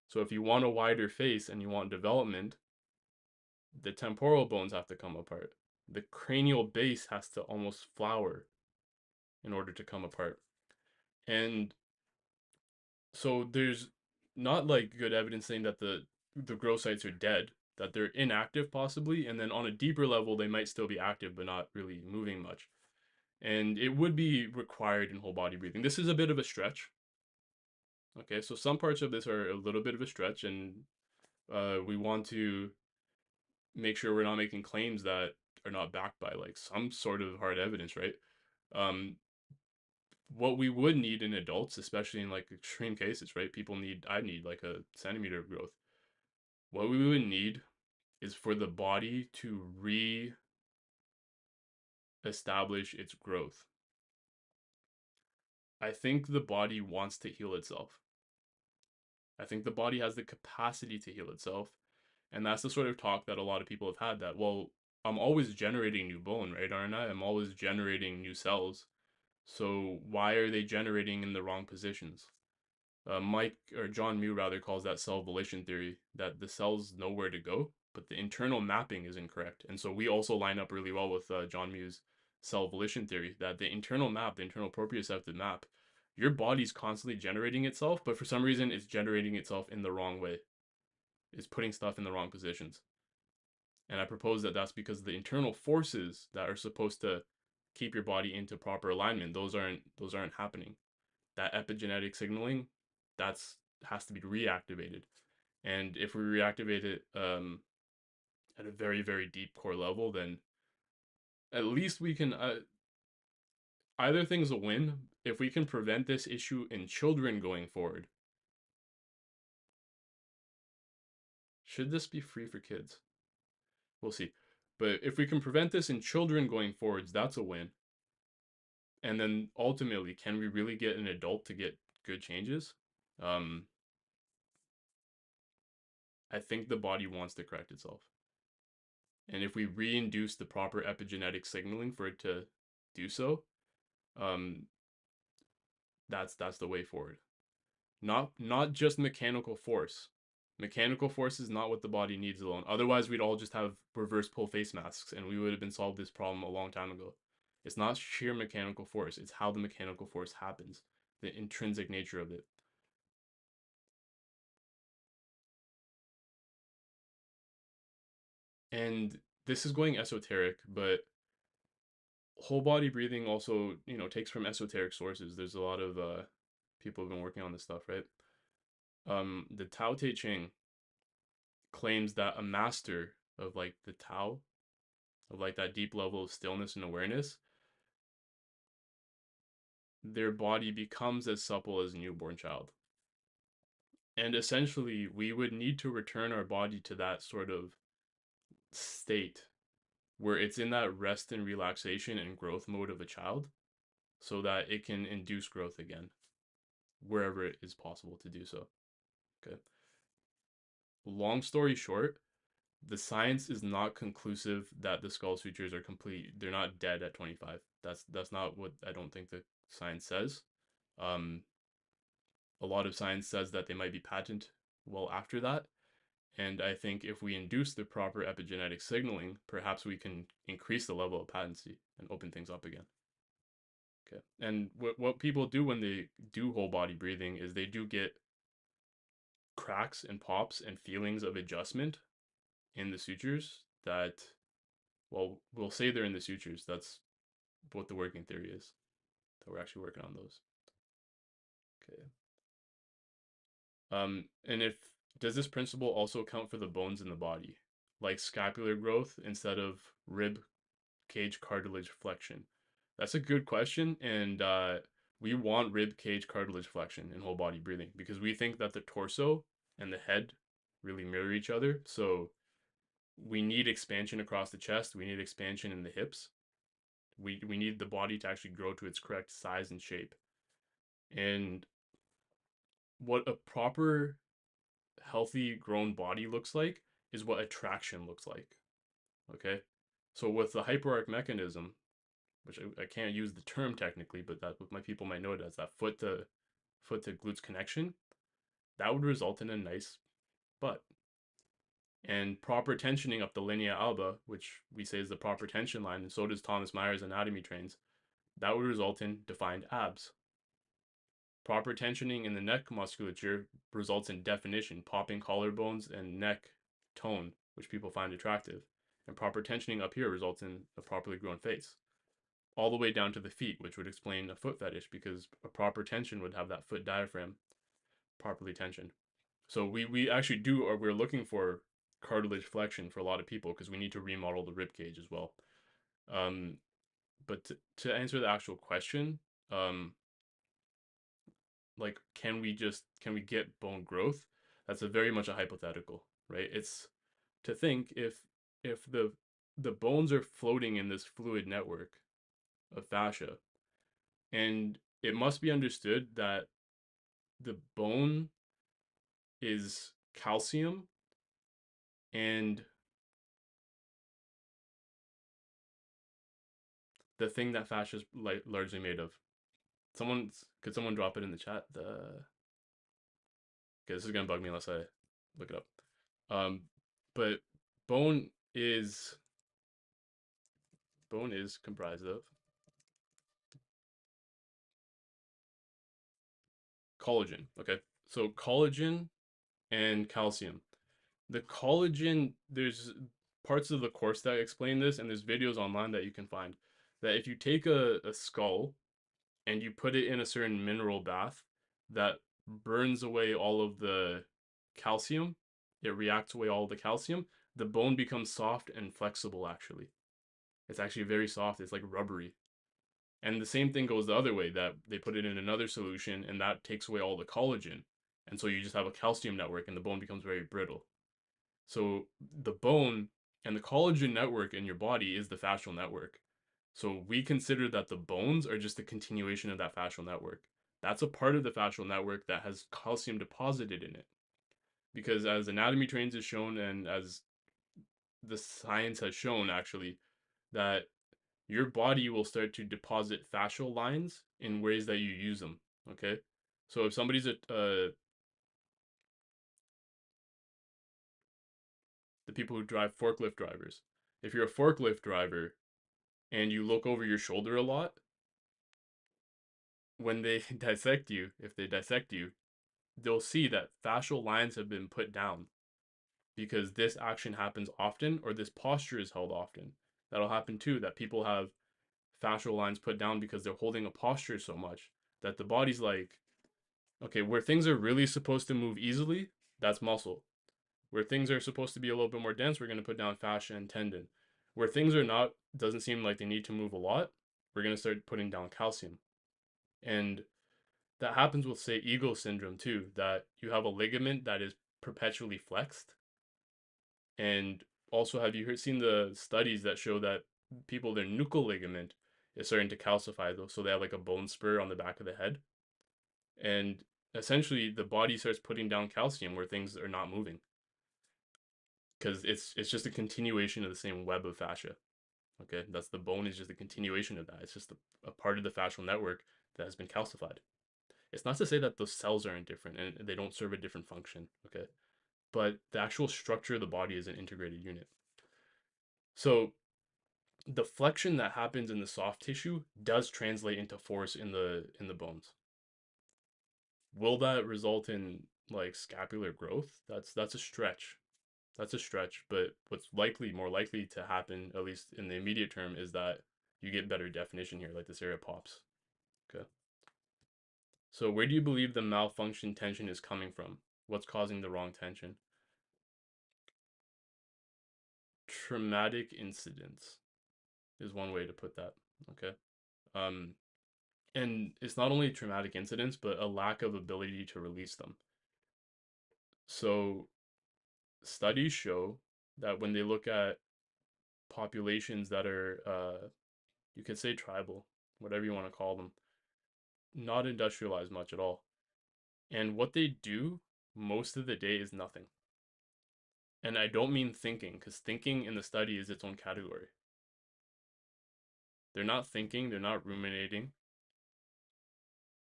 So if you want a wider face and you want development, the temporal bones have to come apart. The cranial base has to almost flower in order to come apart. And so there's not like good evidence saying that the growth sites are dead, that they're inactive possibly, and then on a deeper level they might still be active but not really moving much. And it would be required in whole body breathing. This is a bit of a stretch. Okay, so some parts of this are a little bit of a stretch, and we want to make sure we're not making claims that are not backed by like some sort of hard evidence, right? Um, what we would need in adults, especially in like extreme cases, right? I need like a centimeter of growth. What we would need is for the body to re-establish its growth. I think the body wants to heal itself. I think the body has the capacity to heal itself. And that's the sort of talk that a lot of people have had that, well, I'm always generating new bone, right? Aren't I? I'm always generating new cells. So why are they generating in the wrong positions? Mike or John Mew rather calls that cell volition theory, that the cells know where to go, but the internal mapping is incorrect. And so we also line up really well with John Mew's cell volition theory, that the internal map, the internal proprioceptive map, your body's constantly generating itself, but for some reason it's generating itself in the wrong way. It's putting stuff in the wrong positions. And I propose that that's because the internal forces that are supposed to keep your body into proper alignment, those aren't happening. That epigenetic signaling, that's has to be reactivated. And if we reactivate it at a very very deep core level, then at least we can either thing's a win. If we can prevent this issue in children going forward, should this be free for kids? We'll see. But if we can prevent this in children going forwards, that's a win. And then ultimately, can we really get an adult to get good changes? Um, I think the body wants to correct itself. And if we reinduce the proper epigenetic signaling for it to do so, um, that's the way forward. Not just mechanical force. Mechanical force is not what the body needs alone. Otherwise, we'd all just have reverse pull face masks, and we would have been solved this problem a long time ago. It's not sheer mechanical force; it's how the mechanical force happens, the intrinsic nature of it. And this is going esoteric, but whole body breathing also, takes from esoteric sources. There's a lot of people have been working on this stuff, right? The Tao Te Ching claims that a master of like the Tao, of like that deep level of stillness and awareness, their body becomes as supple as a newborn child. And essentially, we would need to return our body to that sort of state where it's in that rest and relaxation and growth mode of a child so that it can induce growth again wherever it is possible to do so. Okay. Long story short, the science is not conclusive that the skull sutures are complete. They're not dead at 25. That's not what I don't think the science says. Um, a lot of science says that they might be patent well after that. And I think if we induce the proper epigenetic signaling, perhaps we can increase the level of patency and open things up again. Okay. And what people do when they do whole body breathing is they do get cracks and pops and feelings of adjustment in the sutures that, well, we'll say they're in the sutures. That's what the working theory is. That we're actually working on those. Okay. And if does this principle also account for the bones in the body, like scapular growth instead of rib cage cartilage flexion? That's a good question, and we want rib cage cartilage flexion in whole body breathing because we think that the torso and the head really mirror each other. So we need expansion across the chest. We need expansion in the hips. We need the body to actually grow to its correct size and shape. And what a proper healthy grown body looks like is what attraction looks like. Okay? So with the hyperarch mechanism, which I can't use the term technically, but that my people might know it as that foot to glutes connection, that would result in a nice butt. And proper tensioning up the linea alba, which we say is the proper tension line, and so does Thomas Myers anatomy trains, that would result in defined abs. Proper tensioning in the neck musculature results in definition, popping collarbones and neck tone, which people find attractive. And proper tensioning up here results in a properly grown face. All the way down to the feet, which would explain a foot fetish because a proper tension would have that foot diaphragm properly tensioned. So we actually do, or we're looking for cartilage flexion for a lot of people because we need to remodel the rib cage as well. Um, but to answer the actual question, um, like can we get bone growth? That's a very much a hypothetical, right? It's to think if the bones are floating in this fluid network of fascia, and it must be understood that the bone is calcium and the thing that fascia is like largely made of. Could someone drop it in the chat? The Okay, this is gonna bug me unless I look it up. But bone is bone is comprised of collagen. Okay, so collagen and calcium. The collagen, there's parts of the course that explain this, and there's videos online that you can find. That if you take a skull and you put it in a certain mineral bath that burns away all of the calcium, it reacts away all of the calcium, the bone becomes soft and flexible actually. It's actually very soft, it's like rubbery. And the same thing goes the other way, that they put it in another solution and that takes away all the collagen. And so you just have a calcium network and the bone becomes very brittle. So the bone and the collagen network in your body is the fascial network. So we consider that the bones are just a continuation of that fascial network. That's a part of the fascial network that has calcium deposited in it. Because as anatomy trains is shown, and as the science has shown actually, that your body will start to deposit fascial lines in ways that you use them. Okay, so if somebody's the people who drive forklift drivers, if you're a forklift driver and you look over your shoulder a lot, when they dissect you, if they dissect you, they'll see that fascial lines have been put down because this action happens often or this posture is held often. That'll happen too, that people have fascial lines put down because they're holding a posture so much that the body's like, okay, where things are really supposed to move easily, that's muscle. Where things are supposed to be a little bit more dense, we're going to put down fascia and tendon. Where things are not, doesn't seem like they need to move a lot, we're going to start putting down calcium. And that happens with, say, Eagle syndrome too, that you have a ligament that is perpetually flexed. And also, have you seen the studies that show that people, their nuchal ligament is starting to calcify, though, so they have like a bone spur on the back of the head. And essentially, the body starts putting down calcium where things are not moving because it's just a continuation of the same web of fascia. Okay, that's the bone is just a continuation of that. It's just a part of the fascial network that has been calcified. It's not to say that those cells aren't different and they don't serve a different function. Okay, but the actual structure of the body is an integrated unit. So the flexion that happens in the soft tissue does translate into force in the bones. Will that result in like scapular growth? That's a stretch. That's a stretch, but what's more likely to happen, at least in the immediate term, is that you get better definition here, like this area pops. Okay. So where do you believe the malfunction tension is coming from? What's causing the wrong tension? Traumatic incidents is one way to put that. Okay. Um, and it's not only traumatic incidents, but a lack of ability to release them. So studies show that when they look at populations that are, you could say tribal, whatever you want to call them, not industrialized much at all. And what they do most of the day is nothing. And I don't mean thinking, because thinking in the study is its own category. They're not thinking, they're not ruminating.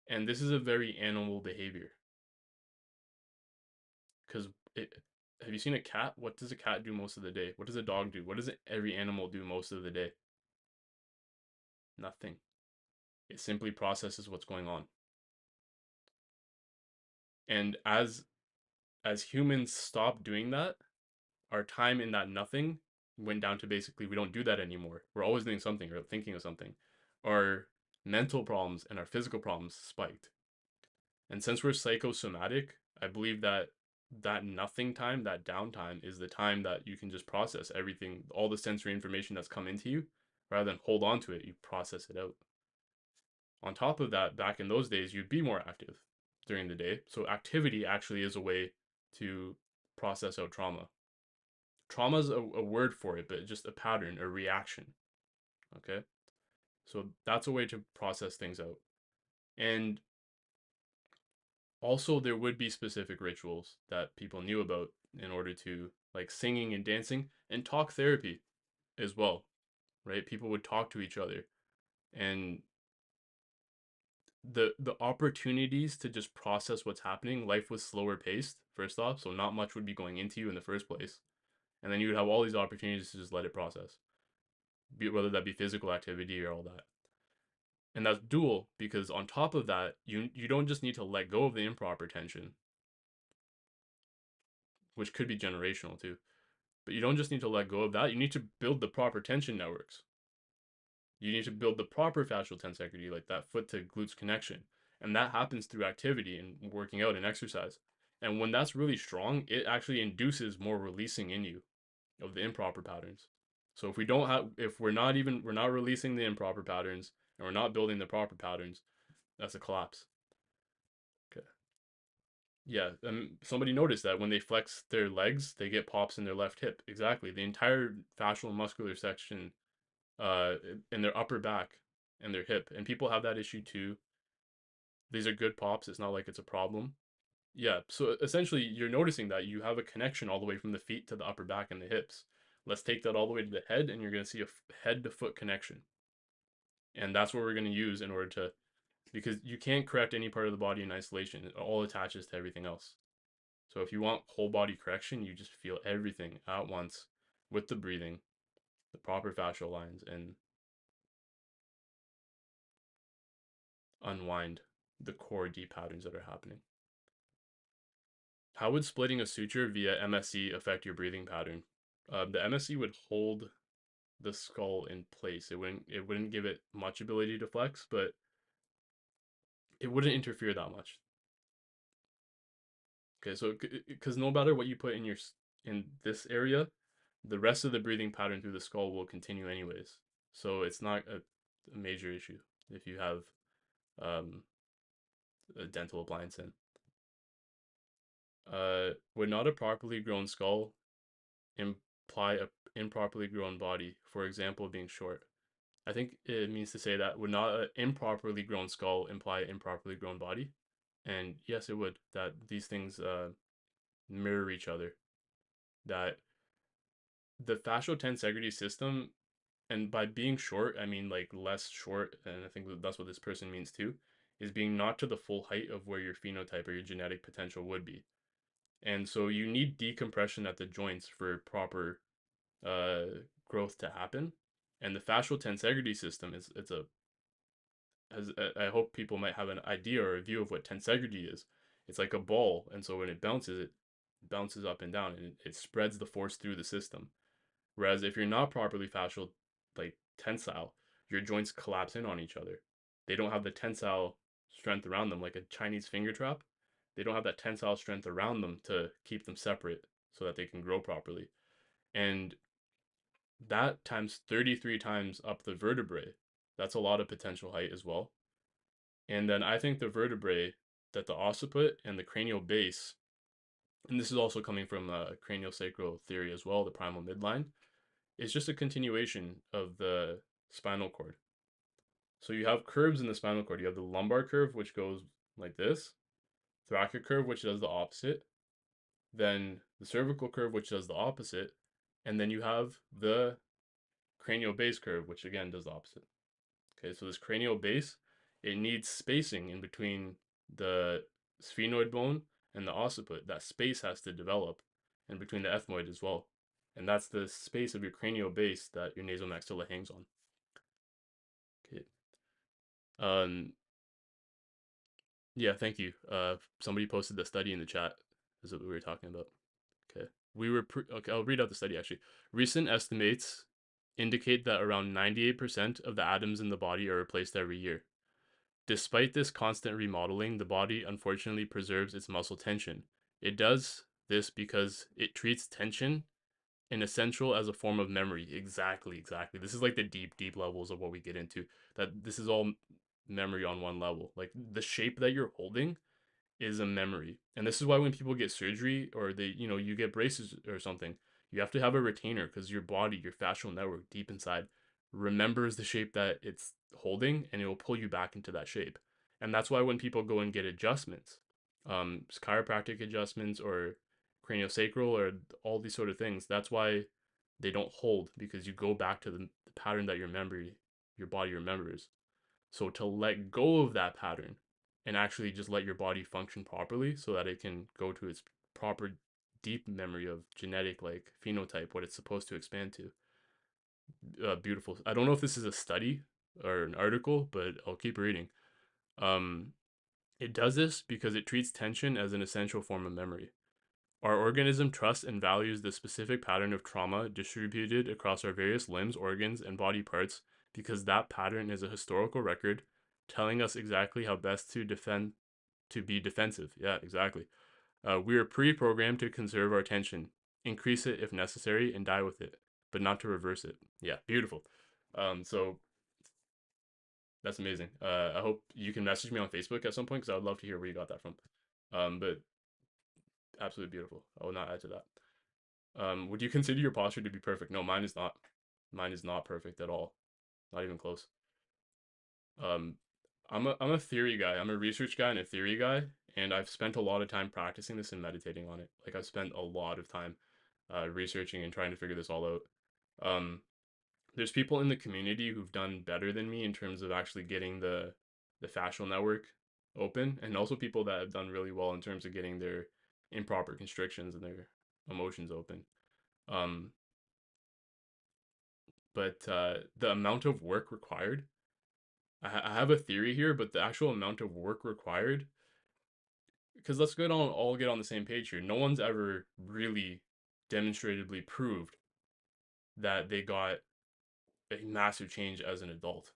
And this is a very animal behavior. Because have you seen a cat? What does a cat do most of the day? What does a dog do? What does every animal do most of the day? Nothing. It simply processes what's going on. And as humans stop doing that, our time in that nothing went down to basically we don't do that anymore. We're always doing something or thinking of something. Our mental problems and our physical problems spiked. And since we're psychosomatic, I believe that that nothing time, that downtime is the time that you can just process everything, all the sensory information that's come into you, rather than hold on to it, you process it out. On top of that, back in those days, you'd be more active. during the day. So activity actually is a way to process out trauma. Trauma is a word for it, but just a pattern, a reaction. Okay. So that's a way to process things out. And also, there would be specific rituals that people knew about in order to, like singing and dancing and talk therapy as well, right? People would talk to each other, and the opportunities to just process what's happening. Life was slower paced, first off, so not much would be going into you in the first place, and then you would have all these opportunities to just let it process, whether that be physical activity or all that. And that's dual because on top of that, you don't just need to let go of the improper tension, which could be generational too. But you don't just need to let go of that. You need to build the proper tension networks. You need to build the proper fascial tensegrity, like that foot to glutes connection. And that happens through activity and working out and exercise. And when that's really strong, it actually induces more releasing in you of the improper patterns. So if we don't have, if we're not releasing the improper patterns and we're not building the proper patterns, that's a collapse. Okay. Yeah, somebody noticed that when they flex their legs, they get pops in their left hip. Exactly. The entire fascial and muscular section uh in their upper back and their hip. And people have that issue too. These are good pops. It's not like it's a problem. Yeah, so essentially you're noticing that you have a connection all the way from the feet to the upper back and the hips. Let's take that all the way to the head and you're going to see a head to foot connection. And that's what we're going to use in order to, because you can't correct any part of the body in isolation. It all attaches to everything else. So if you want whole body correction, you just feel everything at once with the breathing, the proper fascial lines, and unwind the core deep patterns that are happening. How would splitting a suture via MSC affect your breathing pattern? The MSC would hold the skull in place. It wouldn't give it much ability to flex, but it wouldn't interfere that much. Okay, so because no matter what you put in in this area, the rest of the breathing pattern through the skull will continue anyways. So it's not a major issue if you have um, a dental appliance in. Would not a properly grown skull imply a improperly grown body? For example, being short. I think it means to say that would not an improperly grown skull imply an improperly grown body? And yes, it would. That these things mirror each other. That the fascial tensegrity system, and by being short, I mean like less short, and I think that's what this person means too, is being not to the full height of where your phenotype or your genetic potential would be. And so you need decompression at the joints for proper uh, growth to happen. And the fascial tensegrity system is it's a as I hope people might have an idea or a view of what tensegrity is. It's like a ball, and so when it bounces up and down, and it spreads the force through the system. Whereas if you're not properly fascial, like tensile, your joints collapse in on each other. They don't have the tensile strength around them, like a Chinese finger trap. They don't have that tensile strength around them to keep them separate so that they can grow properly. And that times 33 times up the vertebrae, that's a lot of potential height as well. And then I think the vertebrae, that the occiput and the cranial base, and this is also coming from cranial sacral theory as well, the primal midline, is just a continuation of the spinal cord. So you have curves in the spinal cord. You have the lumbar curve, which goes like this, thoracic curve, which does the opposite, then the cervical curve, which does the opposite, and then you have the cranial base curve, which again does the opposite. Okay, so this cranial base, it needs spacing in between the sphenoid bone and the occiput. That space has to develop, and between the ethmoid as well. And that's the space of your cranial base that your nasal maxilla hangs on. Okay. Um, yeah, thank you. Somebody posted the study in the chat. Is what we were talking about. Okay. Okay, I'll read out the study actually. Recent estimates indicate that around 98% of the atoms in the body are replaced every year. Despite this constant remodeling, the body unfortunately preserves its muscle tension. It does this because it treats tension and essential as a form of memory. Exactly, exactly. This is like the deep, deep levels of what we get into. That this is all memory on one level. Like the shape that you're holding is a memory. And this is why when people get surgery or you get braces or something, you have to have a retainer because your body, your fascial network deep inside remembers the shape that it's holding and it will pull you back into that shape. And that's why when people go and get adjustments, chiropractic adjustments or craniosacral or all these sort of things, that's why they don't hold because you go back to the pattern that your body remembers. So to let go of that pattern and actually just let your body function properly so that it can go to its proper deep memory of genetic like phenotype, what it's supposed to expand to. Beautiful. I don't know if this is a study or an article, but I'll keep reading. Um, it does this because it treats tension as an essential form of memory. Our organism trusts and values the specific pattern of trauma distributed across our various limbs, organs, and body parts because that pattern is a historical record telling us exactly how best to be defensive. Yeah, exactly. We are pre-programmed to conserve our tension, increase it if necessary, and die with it, but not to reverse it. Yeah, beautiful. So that's amazing. I hope you can message me on Facebook at some point because I would love to hear where you got that from. But absolutely beautiful. I will not add to that. Would you consider your posture to be perfect? No, mine is not. Mine is not perfect at all. Not even close. Um, I'm a theory guy. I'm a research guy and a theory guy, and I've spent a lot of time practicing this and meditating on it. Like I've spent a lot of time researching and trying to figure this all out. Um, there's people in the community who've done better than me in terms of actually getting the fascial network open, and also people that have done really well in terms of getting their improper constrictions and their emotions open. Um, but the amount of work required, I have a theory here, but the actual amount of work required, because all get on the same page here. No one's ever really demonstratively proved that they got a massive change as an adult.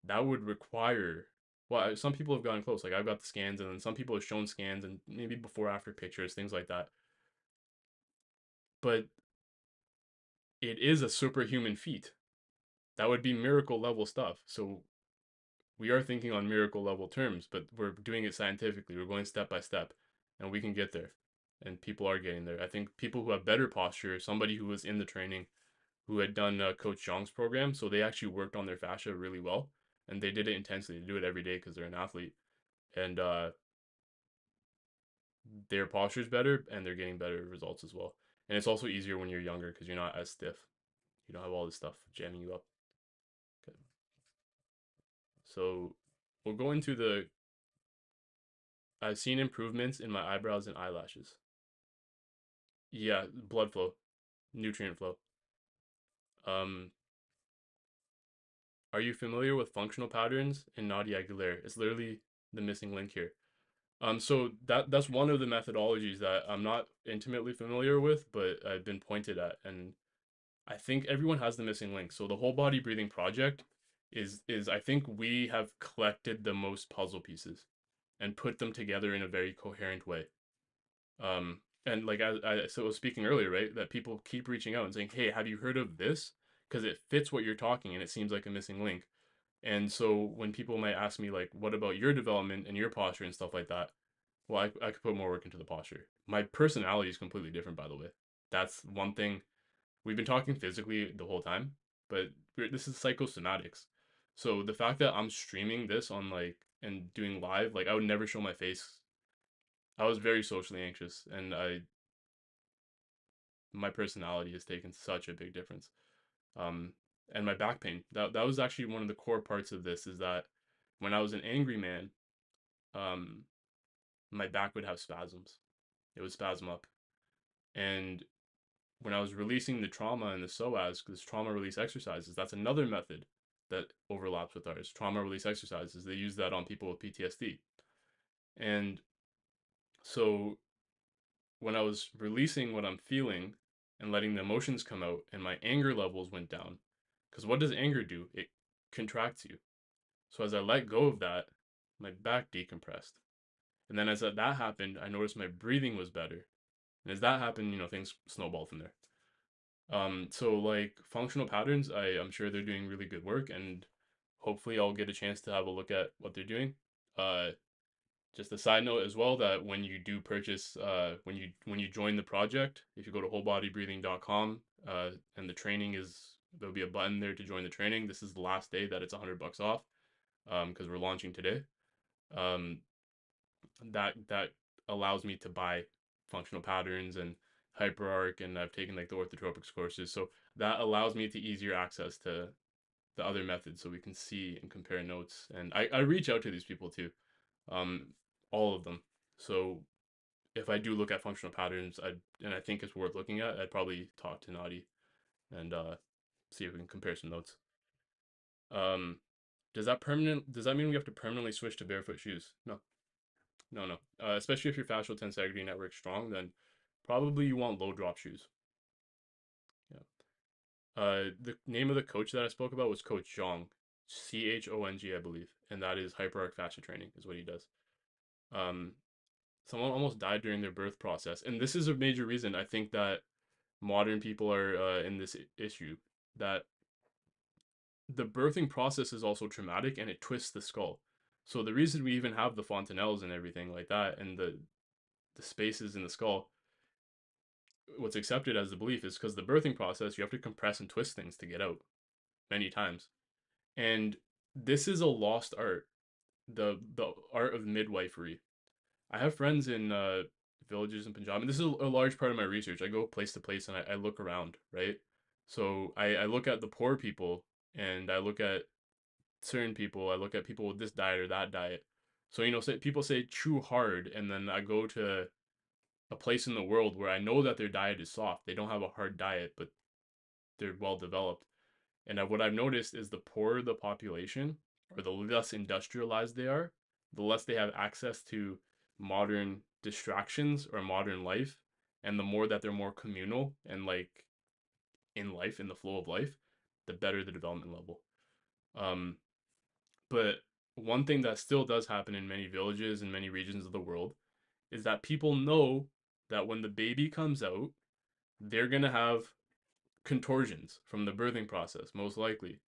That would require, well, some people have gotten close. Like I've got the scans, and then some people have shown scans and maybe before after pictures, things like that. But it is a superhuman feat. That would be miracle level stuff. So we are thinking on miracle level terms, but we're doing it scientifically. We're going step by step, and we can get there. And people are getting there. I think people who have better posture, somebody who was in the training, who had done Coach Zhang's program, so they actually worked on their fascia really well, and they did it intensely. They do it every day because they're an athlete, and their posture's better, and they're getting better results as well. And it's also easier when you're younger because you're not as stiff. You don't have all this stuff jamming you up. Okay. So we'll go into the I've seen improvements in my eyebrows and eyelashes. Yeah, blood flow, nutrient flow. Um, are you familiar with functional patterns in Nadia Aguilera? It's literally the missing link here. So that's one of the methodologies that I'm not intimately familiar with, but I've been pointed at, and I think everyone has the missing link. So the whole body breathing project is I think we have collected the most puzzle pieces and put them together in a very coherent way. And like I was speaking earlier, right, that people keep reaching out and saying, "Hey, have you heard of this?" Because it fits what you're talking, and it seems like a missing link. And so when people might ask me like, "What about your development and your posture and stuff like that?" Well, I could put more work into the posture. My personality is completely different, by the way. That's one thing. We've been talking physically the whole time, but this is psychosomatics. So the fact that I'm streaming this on like and doing live, like I would never show my face. I was very socially anxious, and my personality has taken such a big difference. Um, and my back pain. That was actually one of the core parts of this is that when I was an angry man, um, my back would have spasms. It would spasm up. And when I was releasing the trauma and the psoas, because trauma release exercises, that's another method that overlaps with ours. Trauma release exercises. They use that on people with PTSD. And so when I was releasing what I'm feeling and letting the emotions come out, and my anger levels went down. Because what does anger do? It contracts you. So as I let go of that, my back decompressed. And then as that happened, I noticed my breathing was better. And as that happened, things snowballed from there. So like functional patterns, I'm sure they're doing really good work, and hopefully I'll get a chance to have a look at what they're doing. Uh, Just a side note as well that when you do purchase, when you join the project, if you go to wholebodybreathing.com, and the training is there'll be a button there to join the training. This is the last day that it's $100 off, because we're launching today. Um, that allows me to buy functional patterns and hyperarc, and I've taken like the orthotropics courses, so that allows me to easier access to the other methods, so we can see and compare notes. And I reach out to these people too, um, all of them. So if I do look at functional patterns, I think it's worth looking at, I'd probably talk to Nadi and see if we can compare some notes. Um, does that mean we have to permanently switch to barefoot shoes? No, no, no. Especially if your fascial tensegrity network's strong, then probably you want low drop shoes. Yeah. The name of the coach that I spoke about was Coach Zhong, Chong, I believe, and that is hyperarch fascia training is what he does. Um, Someone almost died during their birth process, and this is a major reason I think that modern people are in this issue, that the birthing process is also traumatic and it twists the skull. So the reason we even have the fontanelles and everything like that, and the spaces in the skull, what's accepted as the belief is because the birthing process, you have to compress and twist things to get out many times. And this is a lost art, the art of midwifery. I have friends in villages in Punjab, and this is a large part of my research. I go place to place and I look around, right? So I look at the poor people, and I look at certain people. I look at people with this diet or that diet. So, people say chew hard, and then I go to a place in the world where I know that their diet is soft. They don't have a hard diet, but they're well developed. And what I've noticed is the poorer the population, or the less industrialized they are, the less they have access to modern distractions or modern life, and the more that they're more communal and like in life, in the flow of life, the better the development level. Um, but one thing that still does happen in many villages and many regions of the world is that people know that when the baby comes out, they're gonna have contortions from the birthing process, most likely.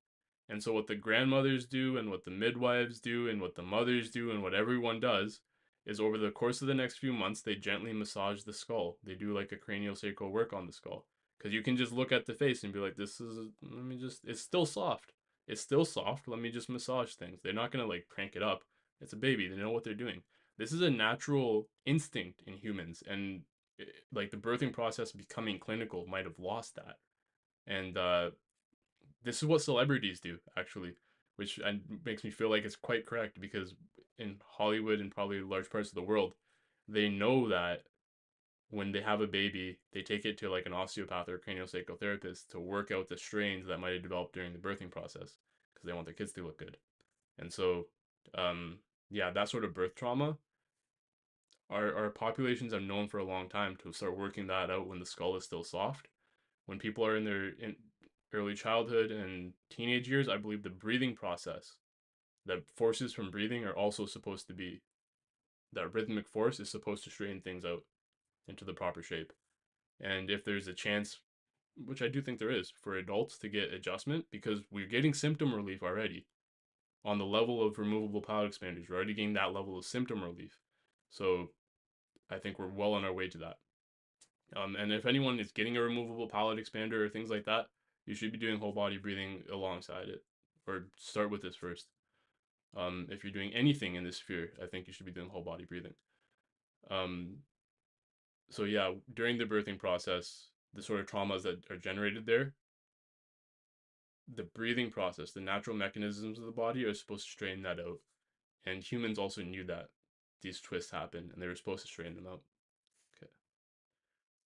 And so, what the grandmothers do, and what the midwives do, and what the mothers do, and what everyone does is over the course of the next few months, they gently massage the skull. They do like a cranial sacral work on the skull. Because you can just look at the face and be like, let me just, it's still soft. It's still soft. Let me just massage things. They're not going to like crank it up. It's a baby. They know what they're doing. This is a natural instinct in humans. And like the birthing process becoming clinical might have lost that. And this is what celebrities do, actually, which makes me feel like it's quite correct, because in Hollywood and probably large parts of the world, they know that when they have a baby, they take it to like an osteopath or a craniosacral therapist to work out the strains that might have developed during the birthing process, because they want their kids to look good. And so, um, yeah, that sort of birth trauma, our populations have known for a long time to start working that out when the skull is still soft. When people are in their early childhood and teenage years, I believe the breathing process, the forces from breathing are also supposed to be, that rhythmic force is supposed to straighten things out into the proper shape. And if there's a chance, which I do think there is, for adults to get adjustment, because we're getting symptom relief already on the level of removable palate expanders, we're already getting that level of symptom relief. So I think we're well on our way to that. And if anyone is getting a removable palate expander or things like that, you should be doing whole body breathing alongside it, or start with this first. If you're doing anything in this sphere, I think you should be doing whole body breathing. Um, so yeah, during the birthing process, the sort of traumas that are generated there, the breathing process, the natural mechanisms of the body are supposed to straighten that out. And humans also knew that these twists happen, and they were supposed to straighten them out. Okay.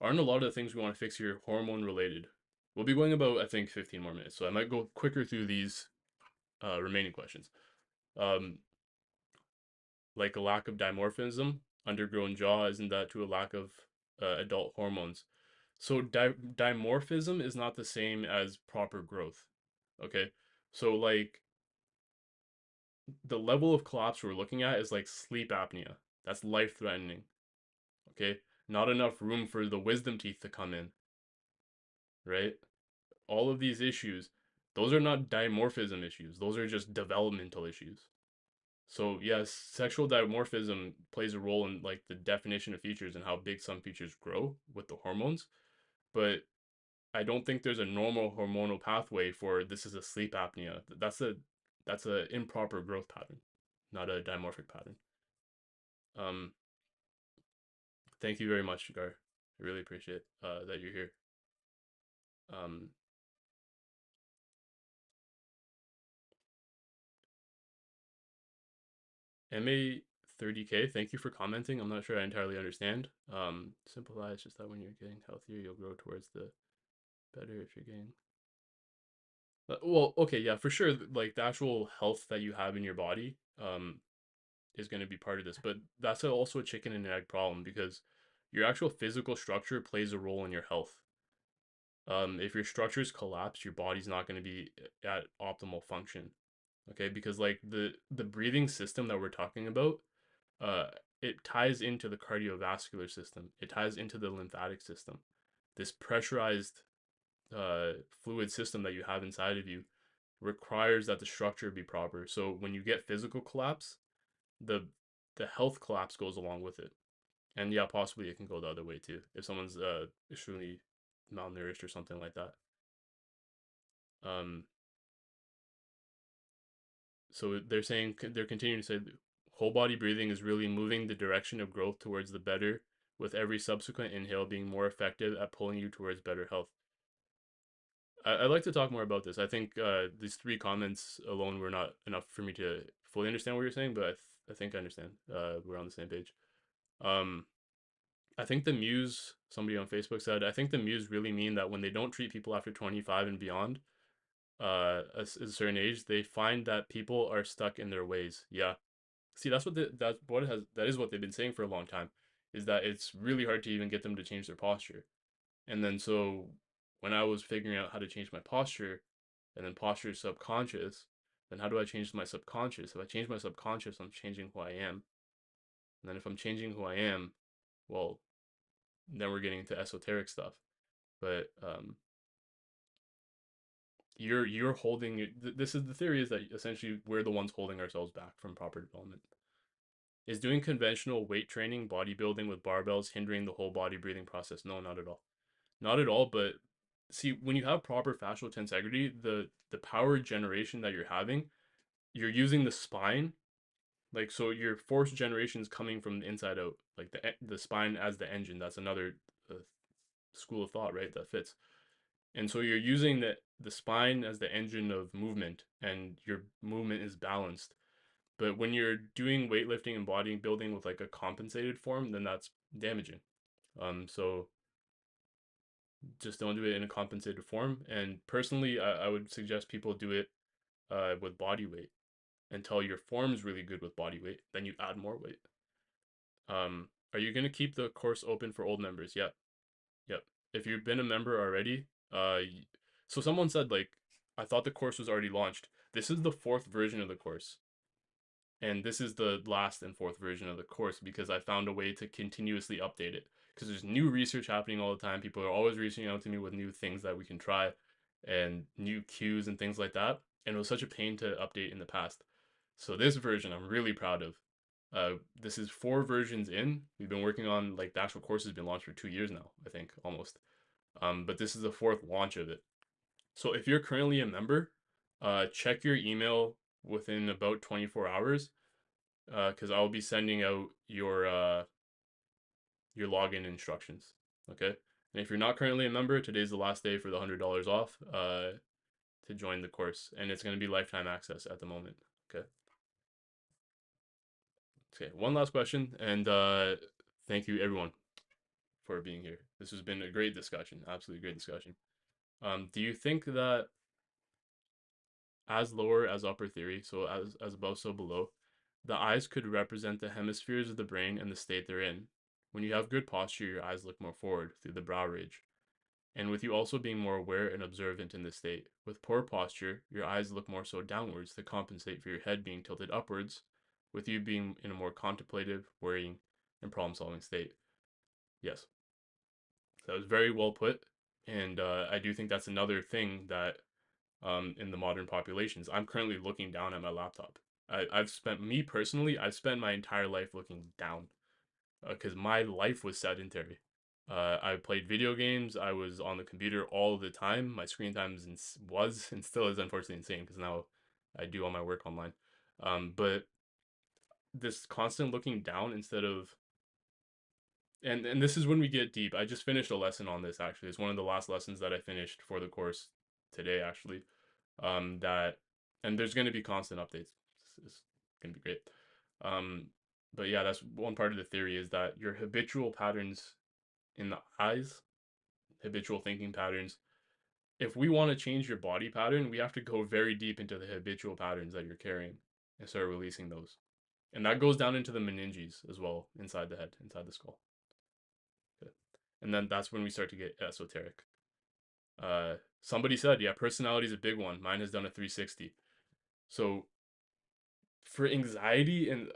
Aren't a lot of the things we want to fix here hormone related? We'll be going about, I think, 15 more minutes, so I might go quicker through these remaining questions. Um, like a lack of dimorphism, undergrown jaw, isn't that to a lack of adult hormones? So dimorphism is not the same as proper growth. Okay, so like the level of collapse we're looking at is like sleep apnea. That's life threatening. Okay, not enough room for the wisdom teeth to come in, right? All of these issues, those are not dimorphism issues. Those are just developmental issues. So yes, sexual dimorphism plays a role in like the definition of features and how big some features grow with the hormones, but I don't think there's a normal hormonal pathway for this is a sleep apnea. That's a improper growth pattern, not a dimorphic pattern. Um, thank you very much, Gar. I really appreciate that you're here. Um, MA 30K, thank you for commenting. I'm not sure I entirely understand. Simplify, it's just that when you're getting healthier, you'll grow towards the better if you're getting. Well, okay, yeah, for sure. Like the actual health that you have in your body, is going to be part of this, but that's also a chicken and egg problem because your actual physical structure plays a role in your health. If your structures collapse, your body's not going to be at optimal function. Okay, because like the breathing system that we're talking about, uh, it ties into the cardiovascular system. It ties into the lymphatic system. This pressurized fluid system that you have inside of you requires that the structure be proper. So when you get physical collapse, the the health collapse goes along with it. And yeah, possibly it can go the other way too if someone's extremely malnourished or something like that. Um, so they're saying they're continuing to say whole body breathing is really moving the direction of growth towards the better, with every subsequent inhale being more effective at pulling you towards better health. I'd like to talk more about this. I think these three comments alone were not enough for me to fully understand what you're saying, but I think I understand. We're on the same page. Um, I think the muse, somebody on Facebook said, I think the muse really mean that when they don't treat people after 25 and beyond, a certain age, they find that people are stuck in their ways. Yeah. See, that is what they've been saying for a long time, is that it's really hard to even get them to change their posture. And then so when I was figuring out how to change my posture, and then posture is subconscious, then how do I change my subconscious? If I change my subconscious, I'm changing who I am. And then if I'm changing who I am, well, then we're getting into esoteric stuff. But you're holding. This is the theory, is that essentially we're the ones holding ourselves back from proper development. Is doing conventional weight training, bodybuilding with barbells hindering the whole body breathing process? No, not at all. Not at all. But see, when you have proper fascial tensegrity, the power generation that you're having, you're using the spine. Like, so your force generation is coming from the inside out, like the spine as the engine. That's another uh, school of thought, right? That fits. And so you're using the spine as the engine of movement, and your movement is balanced. But when you're doing weightlifting and bodybuilding with like a compensated form, then that's damaging. So just don't do it in a compensated form. And personally, I would suggest people do it with body weight until your form is really good with body weight. Then you add more weight. Are you gonna keep the course open for old members? Yep, yep. If you've been a member already, so someone said like, I thought the course was already launched. This is the fourth version of the course. And this is the last and fourth version of the course because I found a way to continuously update it. Because there's new research happening all the time. People are always reaching out to me with new things that we can try and new cues and things like that. And it was such a pain to update in the past. So this version I'm really proud of. This is four versions in. We've been working on, like, the actual course has been launched for 2 years now, I think, almost. But this is the fourth launch of it. So if you're currently a member, check your email within about 24 hours, because I'll be sending out your login instructions. Okay, and if you're not currently a member, today's the last day for the $100 off to join the course, and it's going to be lifetime access at the moment. Okay. Okay. One last question, and thank you everyone for being here. This has been a great discussion, absolutely great discussion. Do you think that as lower as upper theory, so as above, so below, the eyes could represent the hemispheres of the brain and the state they're in? When you have good posture, your eyes look more forward through the brow ridge, and with you also being more aware and observant in this state. With poor posture, your eyes look more so downwards to compensate for your head being tilted upwards, with you being in a more contemplative, worrying, and problem solving state. Yes, that was very well put. And I do think that's another thing that in the modern populations, I'm currently looking down at my laptop I've spent me personally, I've spent my entire life looking down because my life was sedentary. I played video games. I was on the computer all the time. My screen time was and still is unfortunately insane because now I do all my work online. But this constant looking down instead of and this is when we get deep. I just finished a lesson on this actually. It's one of the last lessons that I finished for the course today actually. That and there's going to be constant updates. It's going to be great. Um, but yeah, that's one part of the theory is that your habitual patterns in the eyes, habitual thinking patterns. If we want to change your body pattern, we have to go very deep into the habitual patterns that you're carrying and start releasing those. And that goes down into the meninges as well, inside the head, inside the skull. Okay. And then that's when we start to get esoteric. Somebody said, yeah, personality is a big one. Mine has done a 360. So for anxiety and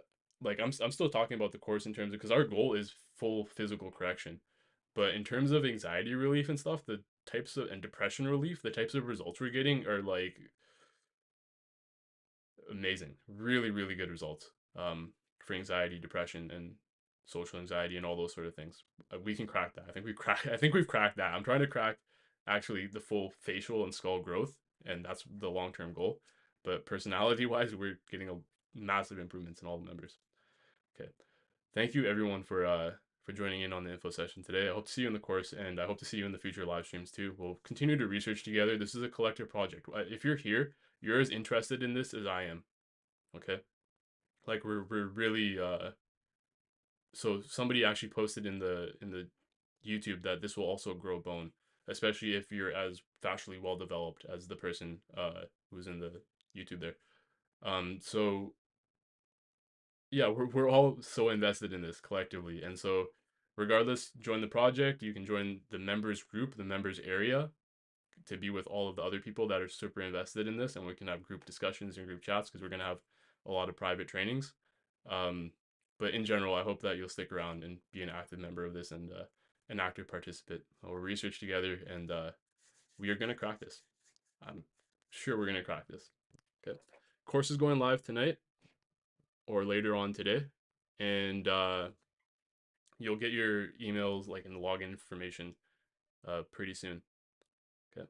like I'm still talking about the course in terms of because our goal is full physical correction. But in terms of anxiety relief and stuff, the types of and depression relief, the types of results we're getting are like amazing. Really, really good results. For anxiety, depression, and social anxiety and all those sort of things. We can crack that. I think we've cracked that. I'm trying to crack actually the full facial and skull growth, and that's the long term goal. But personality wise, we're getting a massive improvements in all the members. Okay. Thank you everyone for joining in on the info session today. I hope to see you in the course and I hope to see you in the future live streams too. We'll continue to research together. This is a collective project. If you're here, you're as interested in this as I am. Okay? Like we're really so somebody actually posted in the YouTube that this will also grow bone, especially if you're as fascially well developed as the person who's in the YouTube there. So yeah, we're all so invested in this collectively. And so regardless, join the project. You can join the members group, the members area to be with all of the other people that are super invested in this and we can have group discussions and group chats because we're going to have a lot of private trainings. Um, but in general, I hope that you'll stick around and be an active member of this and an active participant. We'll research together and we are going to crack this. I'm sure we're going to crack this. Okay. Course is going live tonight or later on today. And you'll get your emails like in the login information pretty soon. Okay.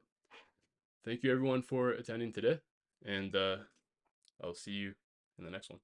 Thank you everyone for attending today, and I'll see you in the next one.